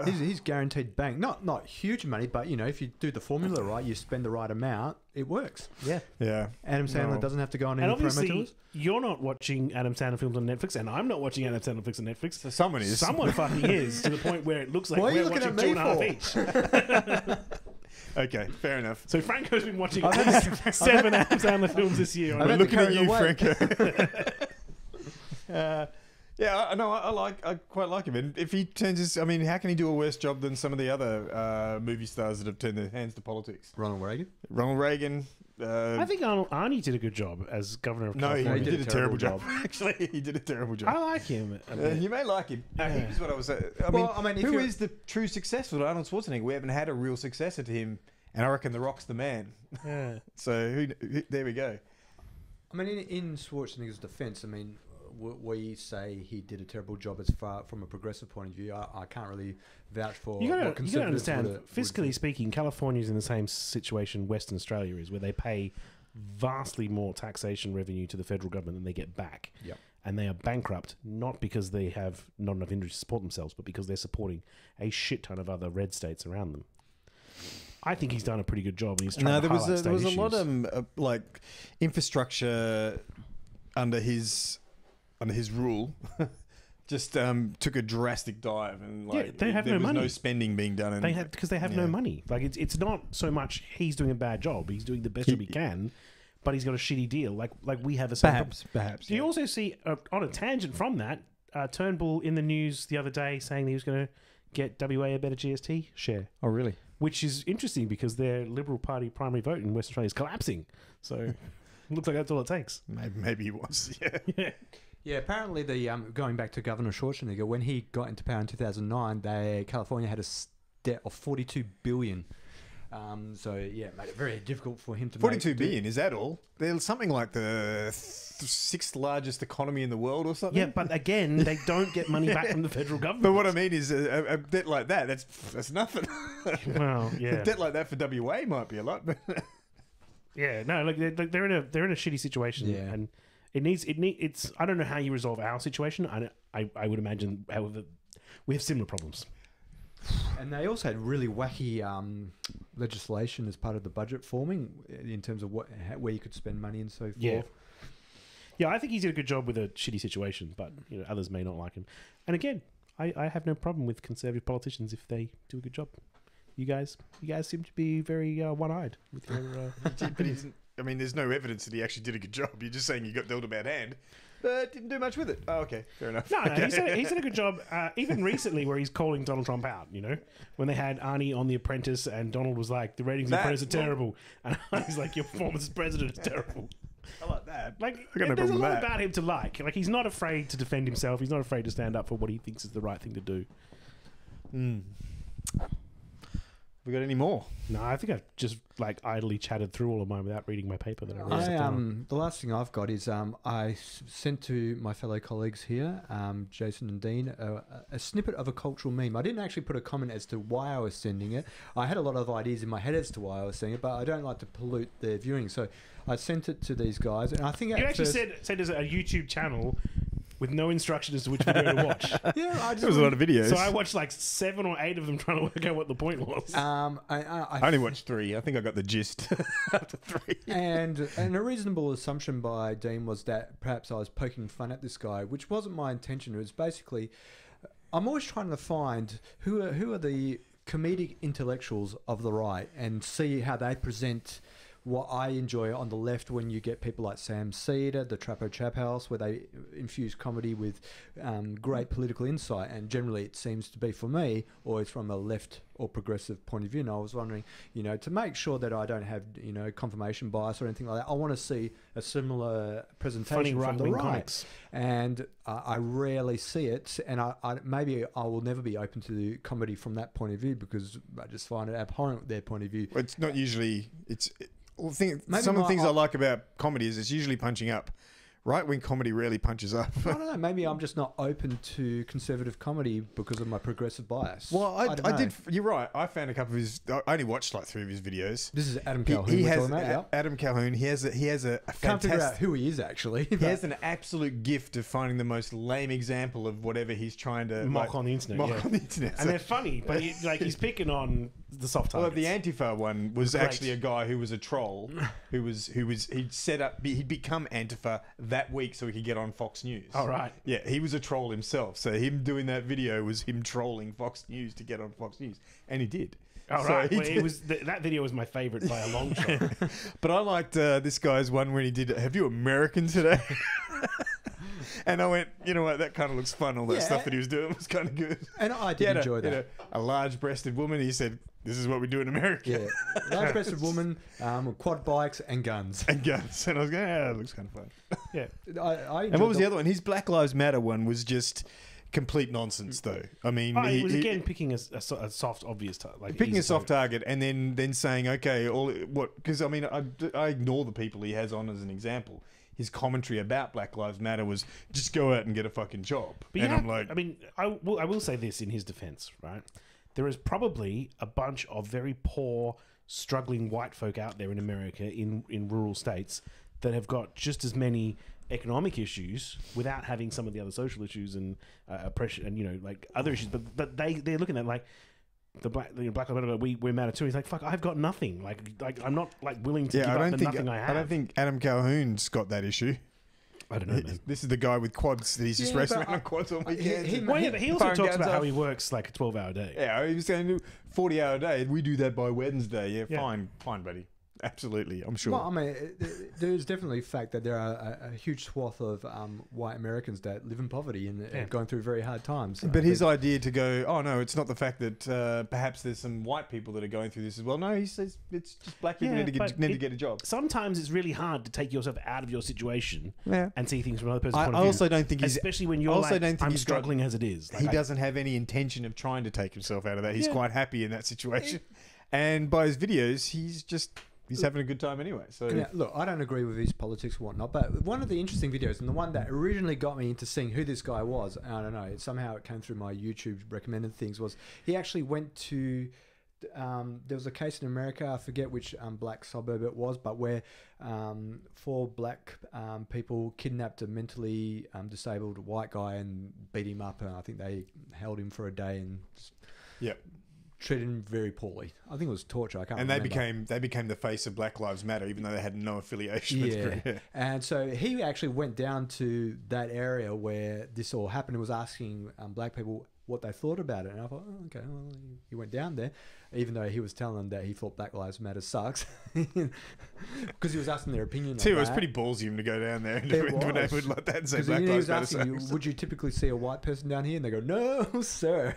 Speaker 1: He's guaranteed bank. Not huge money, but if you do the formula right, you spend the right amount, it works.
Speaker 2: Yeah.
Speaker 3: Yeah.
Speaker 1: Adam Sandler doesn't have to go on any
Speaker 2: And
Speaker 1: promo
Speaker 2: obviously,
Speaker 1: tours.
Speaker 2: you're not watching Adam Sandler films on Netflix, and I'm not watching Adam Sandler films on Netflix.
Speaker 3: So someone is.
Speaker 2: Someone fucking is, to the point where it looks like
Speaker 1: Why are you
Speaker 2: we're
Speaker 1: looking
Speaker 2: watching
Speaker 1: at me
Speaker 2: 2.5 each.
Speaker 3: Okay, fair enough.
Speaker 2: So Franco's been watching 7 Adam Sandler films this year.
Speaker 1: I've
Speaker 3: We're
Speaker 1: had to
Speaker 3: looking at
Speaker 1: carry
Speaker 3: you,
Speaker 1: the weight.
Speaker 3: Franco. Yeah, I know. I quite like him. And if he turns his, I mean, how can he do a worse job than some of the other movie stars that have turned their hands to politics?
Speaker 1: Ronald Reagan.
Speaker 3: Ronald Reagan.
Speaker 2: I think Arnie did a good job as governor of
Speaker 3: No,
Speaker 2: California.
Speaker 3: he did a terrible job. Actually, he did a terrible job.
Speaker 2: I like him. a bit.
Speaker 3: You may like him. Here's what I was saying.
Speaker 1: If
Speaker 3: who
Speaker 1: you're-
Speaker 3: is the true successor to Arnold Schwarzenegger? We haven't had a real successor to him, and I reckon The Rock's the man.
Speaker 2: Yeah.
Speaker 3: So there we go.
Speaker 1: I mean, in Schwarzenegger's defense, we say he did a terrible job as far from a progressive point of view. I can't really vouch for
Speaker 2: You
Speaker 1: what
Speaker 2: got to
Speaker 1: conservatives
Speaker 2: understand,
Speaker 1: would
Speaker 2: fiscally speaking, California's in the same situation Western Australia is, where they pay vastly more taxation revenue to the federal government than they get back.
Speaker 1: Yep.
Speaker 2: And they are bankrupt, not because they have not enough industry to support themselves, but because they're supporting a shit ton of other red states around them. I think he's done a pretty good job, and he's trying to highlight state
Speaker 3: there was
Speaker 2: issues.
Speaker 3: a lot of like infrastructure under his rule. Just took a drastic dive, and
Speaker 2: they have
Speaker 3: there
Speaker 2: no
Speaker 3: was
Speaker 2: money.
Speaker 3: no spending being done. And
Speaker 2: Because they have no money. Like it's not so much he's doing a bad job; he's doing the best job he can, but he's got a shitty deal. Like we have a same
Speaker 3: perhaps.
Speaker 2: Do you also see on a tangent from that Turnbull in the news the other day saying that he was going to get WA a better GST share?
Speaker 3: Oh, really?
Speaker 2: Which is interesting because their Liberal Party primary vote in Western Australia is collapsing. So it looks like that's all it takes.
Speaker 3: Maybe it was. Yeah.
Speaker 2: Yeah.
Speaker 1: Yeah, apparently going back to Governor Schwarzenegger, when he got into power in 2009, California had a debt of $42 billion. So yeah, it made it very difficult for him to
Speaker 3: 42 billion, is that all? They're something like the sixth largest economy in the world or something.
Speaker 2: Yeah, but again, they don't get money back from the federal government.
Speaker 3: But what I mean is a debt like that's nothing.
Speaker 2: Well, yeah.
Speaker 3: A debt like that for WA might be a lot, but
Speaker 2: Yeah, no, like they're in a shitty situation,
Speaker 1: Yeah.
Speaker 2: and it's. I don't know how you resolve our situation. I would imagine, however, we have similar problems.
Speaker 1: And they also had really wacky legislation as part of the budget forming in terms of where you could spend money and so forth.
Speaker 2: Yeah, I think he did a good job with a shitty situation, but others may not like him. And again, I have no problem with conservative politicians if they do a good job. You guys seem to be very one-eyed with your opinions.
Speaker 3: I mean, there's no evidence that he actually did a good job. You're just saying you got dealt a bad hand, but didn't do much with it. Oh, okay, fair enough.
Speaker 2: No, he's done a good job. Even recently, where he's calling Donald Trump out. When they had Arnie on The Apprentice, and Donald was like, "The ratings of The Apprentice are terrible," and he's like, "Your performance as president is terrible."
Speaker 3: I like that.
Speaker 2: Like,
Speaker 3: I got no
Speaker 2: there's a
Speaker 3: problem
Speaker 2: lot
Speaker 3: with that.
Speaker 2: about him to like. Like, he's not afraid to defend himself. He's not afraid to stand up for what he thinks is the right thing to do.
Speaker 3: We got any more?
Speaker 2: No, I think I've just idly chatted through all of mine without reading my paper that I wrote.
Speaker 1: The last thing I've got is I sent to my fellow colleagues here, Jason and Dean, a snippet of a cultural meme. I didn't actually put a comment as to why I was sending it. I had a lot of ideas in my head as to why I was sending it, but I don't like to pollute their viewing. So I sent it to these guys, and I think
Speaker 2: You actually said there's a YouTube channel with no instruction as to which video to watch.
Speaker 1: Yeah, I
Speaker 3: There was a lot of videos.
Speaker 2: So I watched like 7 or 8 of them trying to work out what the point was.
Speaker 3: I only watched 3. I think I got the gist after 3.
Speaker 1: And a reasonable assumption by Dean was that perhaps I was poking fun at this guy, which wasn't my intention. It was basically, I'm always trying to find who are the comedic intellectuals of the right and see how they present what I enjoy on the left when you get people like Sam Cedar, the Trappo Chap House, where they infuse comedy with great political insight. And generally it seems to be, for me, always from a left or progressive point of view. And I was wondering, to make sure that I don't have, confirmation bias or anything like that, I want to see a similar presentation from the right.
Speaker 2: Comics.
Speaker 1: And I rarely see it. And maybe I will never be open to the comedy from that point of view because I just find it abhorrent, their point of view.
Speaker 3: Well, it's not usually... some of the things I like about comedy is it's usually punching up. Right-wing comedy rarely punches up.
Speaker 1: I don't know. Maybe I'm just not open to conservative comedy because of my progressive bias.
Speaker 3: Well,
Speaker 1: I don't know.
Speaker 3: I did. You're right. I found a couple of his... I only watched like 3 of his videos.
Speaker 1: This is Adam Calhoun.
Speaker 3: He
Speaker 1: we're
Speaker 3: has
Speaker 1: talking about, yeah.
Speaker 3: Adam Calhoun. He has a
Speaker 1: Can't figure out
Speaker 3: fantastic...
Speaker 1: who he is actually.
Speaker 3: He has an absolute gift of finding the most lame example of whatever he's trying to
Speaker 2: Mock on the internet.
Speaker 3: mock on the internet.
Speaker 2: And they're funny, but he's picking on the soft targets.
Speaker 3: Well, the Antifa one was
Speaker 2: Great.
Speaker 3: actually a guy who was a troll, he'd become Antifa that week so he could get on Fox News.
Speaker 2: Oh, right.
Speaker 3: Yeah, he was a troll himself. So him doing that video was him trolling Fox News to get on Fox News, and he did.
Speaker 2: Oh,
Speaker 3: So
Speaker 2: right.
Speaker 3: he
Speaker 2: Well,
Speaker 3: did.
Speaker 2: that video was my favourite by a long shot.
Speaker 3: But I liked this guy's one when he did, "Have you American today?" And I went, you know what, that kind of looks fun. All that stuff that he was doing was kind of good.
Speaker 1: And I did enjoy that.
Speaker 3: A large-breasted woman. He said, "This is what we do in America."
Speaker 1: Yeah, large-breasted woman, quad bikes and guns.
Speaker 3: And guns. And I was going, yeah, that looks kind of fun.
Speaker 2: Yeah.
Speaker 1: I
Speaker 3: And what was the other one? His Black Lives Matter one was just complete nonsense, though. I mean,
Speaker 2: He was again picking a soft, obvious target.
Speaker 3: picking a soft target and then saying, okay, because I mean, I ignore the people he has on as an example. His commentary about Black Lives Matter was just go out and get a fucking job.
Speaker 2: But
Speaker 3: and I'm like,
Speaker 2: I mean, I will say this in his defense, right? There is probably a bunch of very poor, struggling white folk out there in America, in rural states, that have got just as many economic issues without having some of the other social issues and oppression and like other issues. But they're looking at like the Black Lives Matter. We matter too. He's like, fuck, I've got nothing. Like I'm not willing to give up the nothing I have.
Speaker 3: I don't think Adam Calhoun's got that issue.
Speaker 2: I don't know, man.
Speaker 3: This is the guy with quads that he's just racing around on quads on weekends.
Speaker 2: But he also talks about how he works like a 12-hour day.
Speaker 3: Yeah, he was saying 40-hour day. We do that by Wednesday. Yeah, fine, buddy. Absolutely, I'm sure.
Speaker 1: Well, I mean, there's definitely a fact that there are a huge swath of white Americans that live in poverty and going through very hard times.
Speaker 3: But his idea to go, oh no, it's not the fact that perhaps there's some white people that are going through this as well. No, he says it's just black people need to get a job.
Speaker 2: Sometimes it's really hard to take yourself out of your situation
Speaker 3: Yeah.
Speaker 2: and see things from another person's
Speaker 3: I
Speaker 2: point of view.
Speaker 3: also don't think he's...
Speaker 2: Especially when you're
Speaker 3: also don't think
Speaker 2: I'm
Speaker 3: he's got-
Speaker 2: struggling as it is.
Speaker 3: He doesn't have any intention of trying to take himself out of that. He's
Speaker 2: Yeah.
Speaker 3: quite happy in that situation. And by his videos, he's having a good time anyway. So
Speaker 1: Now, look, I don't agree with his politics or whatnot, but one of the interesting videos, and the one that originally got me into seeing who this guy was, I don't know, somehow it came through my YouTube recommended things, was he actually went to... there was a case in America, I forget which black suburb it was, but where 4 black people kidnapped a mentally disabled white guy and beat him up, and I think they held him for a day and treated him very poorly. I think it was torture. I can't remember.
Speaker 3: they became the face of Black Lives Matter, even though they had no affiliation with the group. Yeah.
Speaker 1: And so he actually went down to that area where this all happened and was asking black people what they thought about it. And I thought, oh, okay, well, he went down there, even though he was telling them that he thought Black Lives Matter sucks, because he was asking their opinion.
Speaker 3: Too, it was pretty ballsy of him to go down there into a neighborhood like that and say Black
Speaker 1: he
Speaker 3: Lives
Speaker 1: was
Speaker 3: Matter
Speaker 1: asking
Speaker 3: sucks.
Speaker 1: you, would you typically see a white person down here? And they go, no, sir.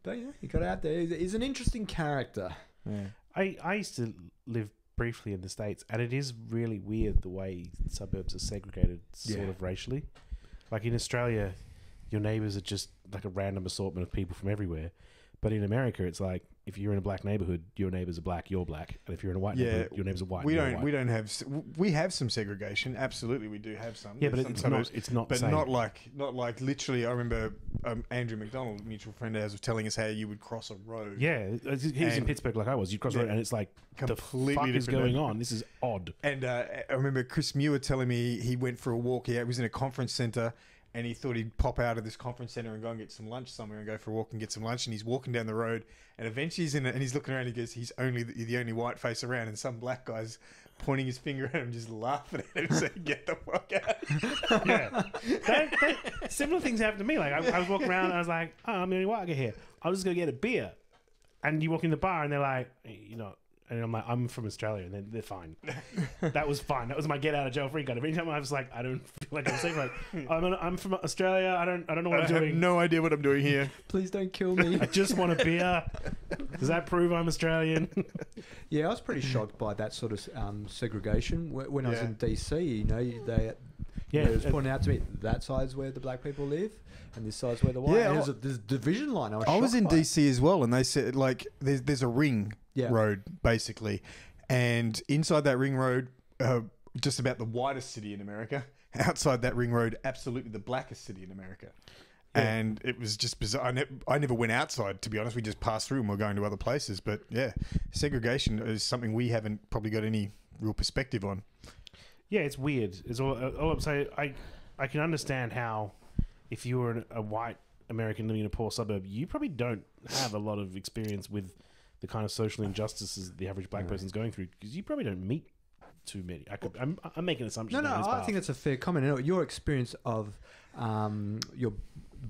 Speaker 1: But yeah, he got out there. He's an interesting character.
Speaker 3: Yeah.
Speaker 2: I used to live briefly in the States, and it is really weird the way suburbs are segregated sort of racially. Like in Australia, your neighbours are just like a random assortment of people from everywhere. But in America, it's like if you're in a black neighborhood, your neighbors are black, you're black, and if you're in a white neighborhood, your neighbors are white.
Speaker 3: We
Speaker 2: you're
Speaker 3: don't.
Speaker 2: white.
Speaker 3: We don't have. We have some segregation. Absolutely, we do have some.
Speaker 2: Yeah, but
Speaker 3: There's
Speaker 2: it's
Speaker 3: some
Speaker 2: not.
Speaker 3: suburbs,
Speaker 2: It's not.
Speaker 3: but
Speaker 2: the same.
Speaker 3: not like literally. I remember Andrew McDonald, a mutual friend of ours, was telling us how you would cross a road.
Speaker 2: Yeah, he was in
Speaker 3: And-
Speaker 2: Pittsburgh like I was. You cross the road, and it's like
Speaker 3: Completely
Speaker 2: the fuck is
Speaker 3: different.
Speaker 2: going on? This is odd.
Speaker 3: And I remember Chris Muir telling me he went for a walk. He was in a conference center, and he thought he'd pop out of this conference center and go and get some lunch somewhere and go for a walk and get some lunch. And he's walking down the road, and eventually he's in it, and he's looking around. And he goes, "He's only the only white face around," and some black guy's pointing his finger at him, just laughing at him, saying, "Get the fuck out!"
Speaker 2: Yeah, similar things happened to me. Like I was walking around, and I was like, "Oh, I'm the only white guy here. I was just gonna get a beer," and you walk in the bar, and they're like, "You know." And I'm like, I'm from Australia, and they're fine. That was fine. That was my get out of jail free card. Every time I was like, I don't feel like I'm safe. Like, I'm from Australia. I don't know what I'm
Speaker 3: I have
Speaker 2: doing.
Speaker 3: no idea what I'm doing here.
Speaker 1: Please don't kill me.
Speaker 2: I just want a beer. Does that prove I'm Australian?
Speaker 1: Yeah, I was pretty shocked by that sort of segregation when I was
Speaker 3: Yeah.
Speaker 1: in DC. You know, it was pointing out to me that side's where the black people live, and this side's where the white.
Speaker 3: Yeah,
Speaker 1: and there's a division line.
Speaker 3: I was in
Speaker 1: shocked by it.
Speaker 3: DC as well, and they said like there's a ring road basically, and inside that ring road, just about the whitest city in America. Outside that ring road, absolutely the blackest city in America. Yeah. And it was just bizarre. I never went outside, to be honest. We just passed through and we're going to other places. But yeah, segregation is something we haven't probably got any real perspective on.
Speaker 2: Yeah, it's weird. It's all I'm saying. I can understand how if you were a white American living in a poor suburb, you probably don't have a lot of experience with the kind of social injustices that the average black person's going through, because you probably don't meet too many. I'm making assumptions.
Speaker 1: No, I think that's a fair comment. Your experience of your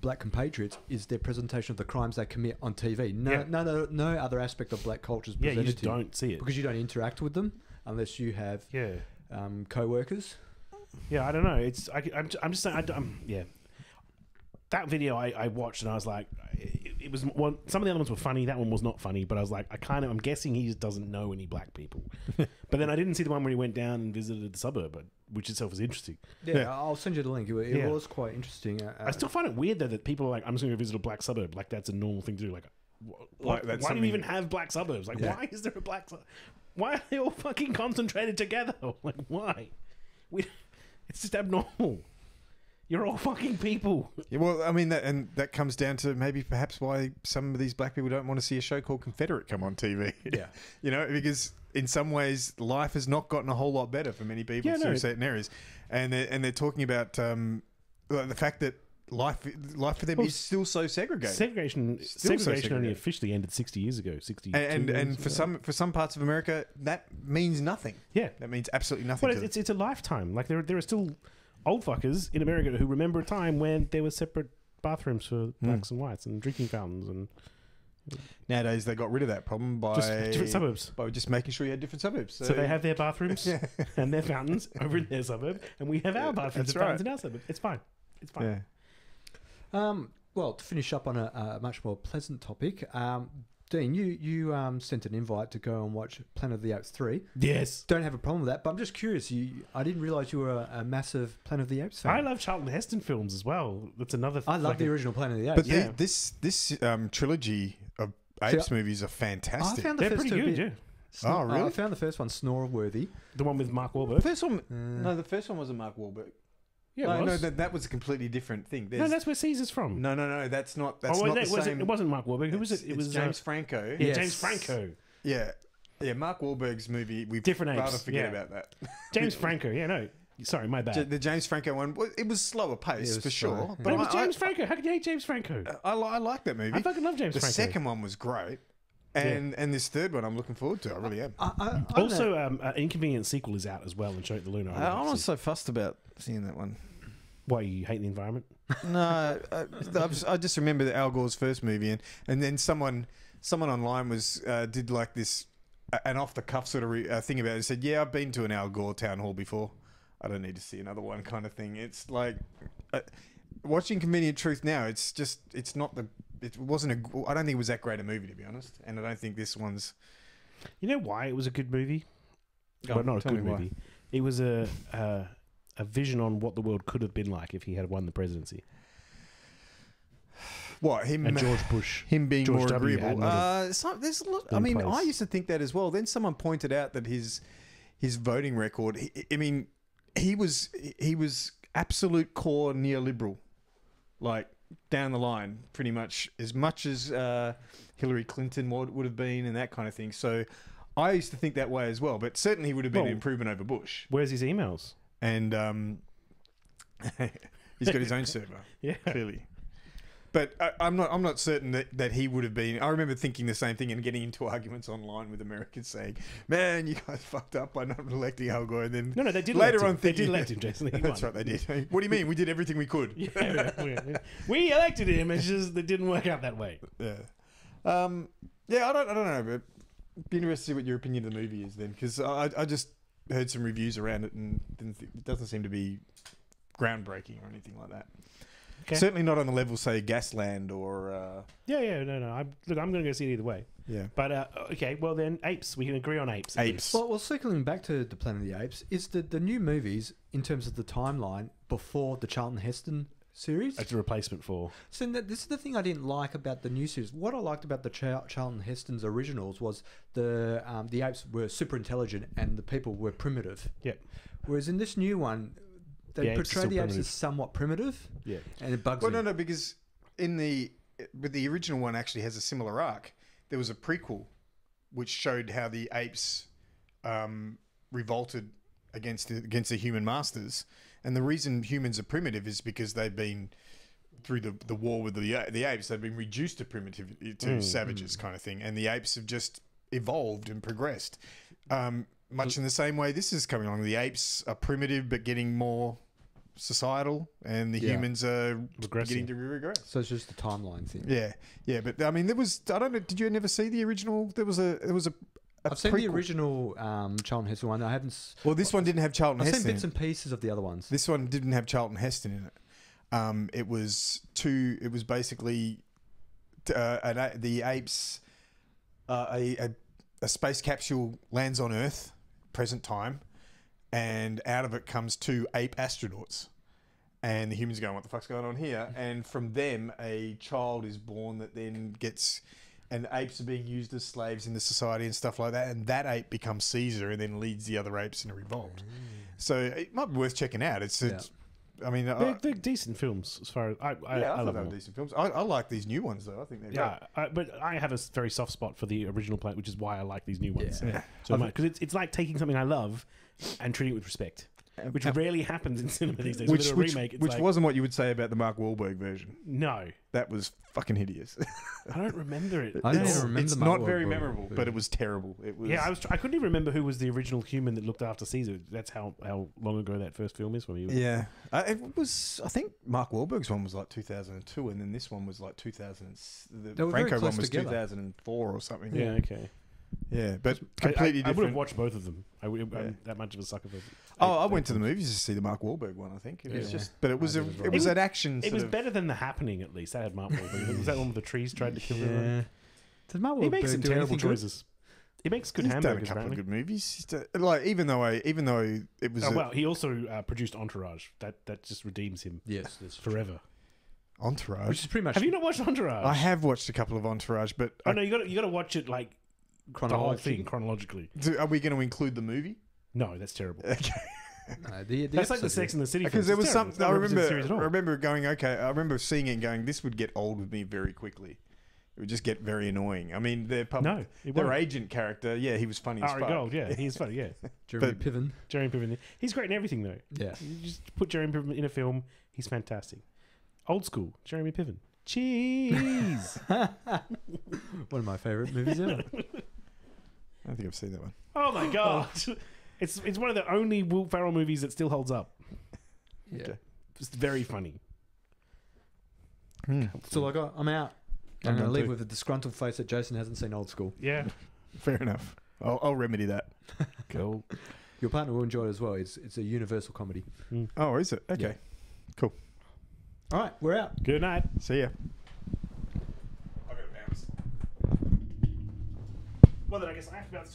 Speaker 1: black compatriots is their presentation of the crimes they commit on TV. No other aspect of black culture is presented
Speaker 2: you just
Speaker 1: to you
Speaker 2: don't see it
Speaker 1: because you don't interact with them unless you have co-workers.
Speaker 2: Yeah, I don't know. I'm just saying. That video I watched and I was like, it was one. Some of the other ones were funny. That one was not funny, but I was like, I'm guessing he just doesn't know any black people. But then I didn't see the one where he went down and visited the suburb, which itself was interesting.
Speaker 1: Yeah, I'll send you the link. It was quite interesting.
Speaker 2: I still find it weird though that people are like, I'm just going to visit a black suburb. Like that's a normal thing to do. Like why do we even have black suburbs? Like why is there a black suburb? Why are they all fucking concentrated together? Like why? It's just abnormal. You're all fucking people.
Speaker 3: Yeah, well, I mean, that comes down to maybe perhaps why some of these black people don't want to see a show called Confederate come on TV.
Speaker 1: Yeah.
Speaker 3: You know, because in some ways life has not gotten a whole lot better for many people through certain areas. And they're talking about the fact that life for them is still so segregated.
Speaker 2: Segregation only officially ended 60 years ago. 60
Speaker 3: and for some parts of America, that means nothing.
Speaker 2: Yeah.
Speaker 3: That means absolutely nothing.
Speaker 2: Well, it's a lifetime. Like there are still old fuckers in America who remember a time when there were separate bathrooms for blacks and whites and drinking fountains, and
Speaker 3: nowadays they got rid of that problem by
Speaker 2: just different suburbs.
Speaker 3: By just making sure you had different suburbs.
Speaker 2: So they have their bathrooms and their fountains over in their suburb, and we have our bathrooms and fountains in our suburb. It's fine. It's fine.
Speaker 3: Yeah.
Speaker 1: Well, to finish up on a much more pleasant topic, Dean, you sent an invite to go and watch Planet of the Apes 3.
Speaker 2: Yes.
Speaker 1: Don't have a problem with that, but I'm just curious. I didn't realise you were a massive Planet of the Apes fan.
Speaker 2: I love Charlton Heston films as well. That's another.
Speaker 1: I love the original Planet of the Apes.
Speaker 3: But this trilogy of Apes movies are fantastic.
Speaker 1: I found the
Speaker 2: They're
Speaker 1: first
Speaker 2: pretty
Speaker 1: two
Speaker 2: good.
Speaker 3: Oh, really?
Speaker 1: I found the first one snore-worthy.
Speaker 2: The one with Mark Wahlberg.
Speaker 3: The first one, no, the first one wasn't Mark Wahlberg.
Speaker 2: Yeah,
Speaker 3: no, that was a completely different thing.
Speaker 2: No, that's where Caesar's from.
Speaker 3: No, that's not. That's not the same.
Speaker 2: It wasn't Mark Wahlberg. Who was it? It was
Speaker 3: James Franco.
Speaker 2: Yeah, James Franco.
Speaker 3: Yeah. Mark Wahlberg's movie. We
Speaker 2: Different
Speaker 3: rather
Speaker 2: apes.
Speaker 3: forget about that.
Speaker 2: James Franco. Yeah, no. Sorry, my bad.
Speaker 3: The James Franco one, it was slower paced for
Speaker 1: slow,
Speaker 3: sure.
Speaker 1: yeah.
Speaker 2: But it was James Franco. How could you hate James Franco?
Speaker 3: I like that movie.
Speaker 2: I fucking love James
Speaker 3: The
Speaker 2: Franco.
Speaker 3: second one was great. And this third one I'm looking forward to. I really am.
Speaker 2: Also, an Inconvenient sequel is out as well, and Show the Lunar.
Speaker 3: I'm not so fussed about seeing that one.
Speaker 2: Why, you hate the environment?
Speaker 3: No, I just remember Al Gore's first movie, and then someone online was did like this an off the cuff sort of thing about it. Said, "Yeah, I've been to an Al Gore town hall before. I don't need to see another one," kind of thing. It's like watching Convenient Truth now. It wasn't I don't think it was that great a movie, to be honest, and I don't think this one's.
Speaker 2: You know why it was a good movie? Well, not a good movie. It was a vision on what the world could have been like if he had won the presidency.
Speaker 3: What him
Speaker 2: And George Bush.
Speaker 3: him being
Speaker 2: George
Speaker 3: more
Speaker 2: W.
Speaker 3: agreeable.
Speaker 2: had
Speaker 3: There's a lot. I
Speaker 2: in
Speaker 3: mean, I
Speaker 2: place.
Speaker 3: used to think that as well. Then someone pointed out that his voting record. I mean, he was absolute core neoliberal, like down the line, pretty much as Hillary Clinton would have been, and that kind of thing. So I used to think that way as well. But certainly, he would have been an improvement over Bush.
Speaker 2: Where's his emails?
Speaker 3: And he's got his own server,
Speaker 2: Yeah.
Speaker 3: clearly. But I'm not certain that he would have been. I remember thinking the same thing and getting into arguments online with Americans saying, "Man, you guys fucked up by not electing Al Gore." And then
Speaker 2: No, they did
Speaker 3: later
Speaker 2: elect him.
Speaker 3: on
Speaker 2: They
Speaker 3: thinking,
Speaker 2: did elect him, Jason. He
Speaker 3: That's
Speaker 2: won.
Speaker 3: right, they did. What do you mean? We did everything we could.
Speaker 2: Yeah, we elected him. It's just it didn't work out that way.
Speaker 3: Yeah. Yeah, I don't know, but be interested to see what your opinion of the movie is then, because I just heard some reviews around it and it doesn't seem to be groundbreaking or anything like that.
Speaker 2: Okay.
Speaker 3: Certainly not on the level, say, Gasland or...
Speaker 2: No. I'm going to go see it either way.
Speaker 3: yeah.
Speaker 2: But okay, well then, apes. We can agree on apes. at
Speaker 3: Apes.
Speaker 2: least.
Speaker 1: Well, circling back to the Planet of the Apes, is the new movies in terms of the timeline before the Charlton Heston series?
Speaker 2: It's a replacement for.
Speaker 1: So this is the thing I didn't like about the new series. What I liked about the Charlton Heston's originals was the apes were super intelligent and the people were primitive.
Speaker 2: Yep.
Speaker 1: Whereas in this new one,
Speaker 2: The
Speaker 1: they
Speaker 2: apes are
Speaker 1: portray
Speaker 2: still
Speaker 1: the apes
Speaker 2: primitive.
Speaker 1: as somewhat primitive,
Speaker 2: Yeah.
Speaker 1: and it bugs
Speaker 3: Well,
Speaker 1: me.
Speaker 3: no, because but the original one actually has a similar arc. There was a prequel which showed how the apes revolted against the human masters, and the reason humans are primitive is because they've been through the war with the apes. They've been reduced to primitive to savages kind of thing, and the apes have just evolved and progressed. Much in the same way this is coming along. The apes are primitive but getting more societal, and the humans are
Speaker 2: Regressing.
Speaker 3: beginning to regress.
Speaker 1: So it's just a timeline thing.
Speaker 3: Yeah, but I mean, there was. I don't know. Did you never see the original? There was a
Speaker 1: I've seen the
Speaker 3: prequel.
Speaker 1: original Charlton Heston one. I haven't.
Speaker 3: Well, this one didn't have Charlton
Speaker 1: I've seen
Speaker 3: Heston.
Speaker 1: bits and pieces of the other ones.
Speaker 3: This one didn't have Charlton Heston in it. It was basically the apes. A space capsule lands on Earth, present time, and out of it comes 2 ape astronauts. And the humans are going, what the fuck's going on here? And from them, a child is born that then gets... And apes are being used as slaves in the society and stuff like that. And that ape becomes Caesar and then leads the other apes in a revolt. So it might be worth checking out. I mean...
Speaker 2: They're decent films as far as I
Speaker 3: I
Speaker 2: love
Speaker 3: thought they
Speaker 2: them.
Speaker 3: were decent films. I like these new ones, though. I think they're
Speaker 2: Yeah, but I have a very soft spot for the original Planet, which is why I like these new ones.
Speaker 3: great. Yeah.
Speaker 2: So much because it's like taking something I love and treating it with respect, which rarely happens in cinema these days. With a remake, it's
Speaker 3: Which
Speaker 2: like,
Speaker 3: wasn't what you would say about the Mark Wahlberg version.
Speaker 2: no,
Speaker 3: That was fucking hideous.
Speaker 2: I don't remember it.
Speaker 1: I don't
Speaker 3: It's-
Speaker 1: even remember
Speaker 3: It's
Speaker 1: the
Speaker 3: not
Speaker 1: Mark
Speaker 3: very
Speaker 1: Wahlberg
Speaker 3: memorable, but
Speaker 1: version.
Speaker 3: it was terrible. It was.
Speaker 2: Yeah, I couldn't even remember who was the original human that looked after Caesar. That's how long ago that first film is for me.
Speaker 3: Yeah, it was. I think Mark Wahlberg's one was like 2002, and then this one was like 2000.
Speaker 1: They
Speaker 3: The
Speaker 1: were very
Speaker 3: Franco
Speaker 1: close
Speaker 3: one was
Speaker 1: together.
Speaker 3: 2004 or something.
Speaker 2: Yeah, okay.
Speaker 3: Yeah, but
Speaker 2: I
Speaker 3: completely
Speaker 2: would have
Speaker 3: different.
Speaker 2: watched both of them. I'm
Speaker 3: Yeah.
Speaker 2: that much of a sucker for.
Speaker 3: I went to the movies to see the Mark Wahlberg one. I think it was
Speaker 2: Yeah.
Speaker 3: just, but it was
Speaker 1: I did as well.
Speaker 3: it was
Speaker 2: It
Speaker 3: an action.
Speaker 2: It
Speaker 3: sort
Speaker 2: was
Speaker 3: of-
Speaker 2: better than The Happening, at least. That had Mark Wahlberg. Was that one with the trees tried to kill everyone?
Speaker 1: Yeah. Did Mark
Speaker 2: He
Speaker 1: Wahlberg
Speaker 2: makes some
Speaker 1: do
Speaker 2: terrible
Speaker 1: anything good?
Speaker 2: choices. He makes good
Speaker 3: He's done a
Speaker 2: hamburgers,
Speaker 3: couple
Speaker 2: apparently.
Speaker 3: of good movies. Like even though it was
Speaker 2: Oh, well, he also produced Entourage. That just redeems him
Speaker 1: Yes, that's
Speaker 2: forever.
Speaker 3: Entourage.
Speaker 1: Which is pretty much
Speaker 2: Have you not watched Entourage?
Speaker 3: I have watched a couple of Entourage, but
Speaker 2: Oh no, you got to watch it like the whole thing
Speaker 1: chronologically.
Speaker 2: chronologically.
Speaker 3: are we going to include the movie?
Speaker 2: No, that's terrible.
Speaker 3: Okay.
Speaker 2: That's like the Sex and the City.
Speaker 3: Because
Speaker 2: films.
Speaker 3: there
Speaker 2: It's
Speaker 3: was
Speaker 2: terrible.
Speaker 3: something
Speaker 2: It's not represented in the series at
Speaker 3: I
Speaker 2: all.
Speaker 3: remember going, okay, I remember seeing it and going, this would get old with me very quickly. It would just get very annoying. I mean, their
Speaker 2: won't.
Speaker 3: agent character, yeah, he was funny as
Speaker 2: Ari
Speaker 3: fuck.
Speaker 2: Gold, yeah, he's funny, yeah.
Speaker 1: Jeremy
Speaker 3: But-
Speaker 1: Piven.
Speaker 2: Jeremy Piven, he's great in everything though.
Speaker 1: Yeah.
Speaker 2: You just put Jeremy Piven in a film, he's fantastic. Old school, Jeremy Piven. Cheese.
Speaker 1: One of my favourite movies ever.
Speaker 3: I don't think I've seen that one.
Speaker 2: Oh my god, it's one of the only Will Ferrell movies that still holds up.
Speaker 1: Yeah.
Speaker 3: Okay.
Speaker 2: It's very funny.
Speaker 1: That's all I got. I'm out.
Speaker 3: I'm
Speaker 1: I'm going to
Speaker 3: done
Speaker 1: leave
Speaker 3: too.
Speaker 1: with a disgruntled face that Jason hasn't seen Old School.
Speaker 2: Yeah,
Speaker 3: Fair enough. I'll remedy that.
Speaker 2: cool.
Speaker 1: Your partner will enjoy it as well. It's a universal comedy.
Speaker 3: Oh, is it? Okay.
Speaker 1: Yeah.
Speaker 3: Cool.
Speaker 1: All right, we're out.
Speaker 2: Good night.
Speaker 3: See ya.
Speaker 2: Well, then I guess I have to bounce.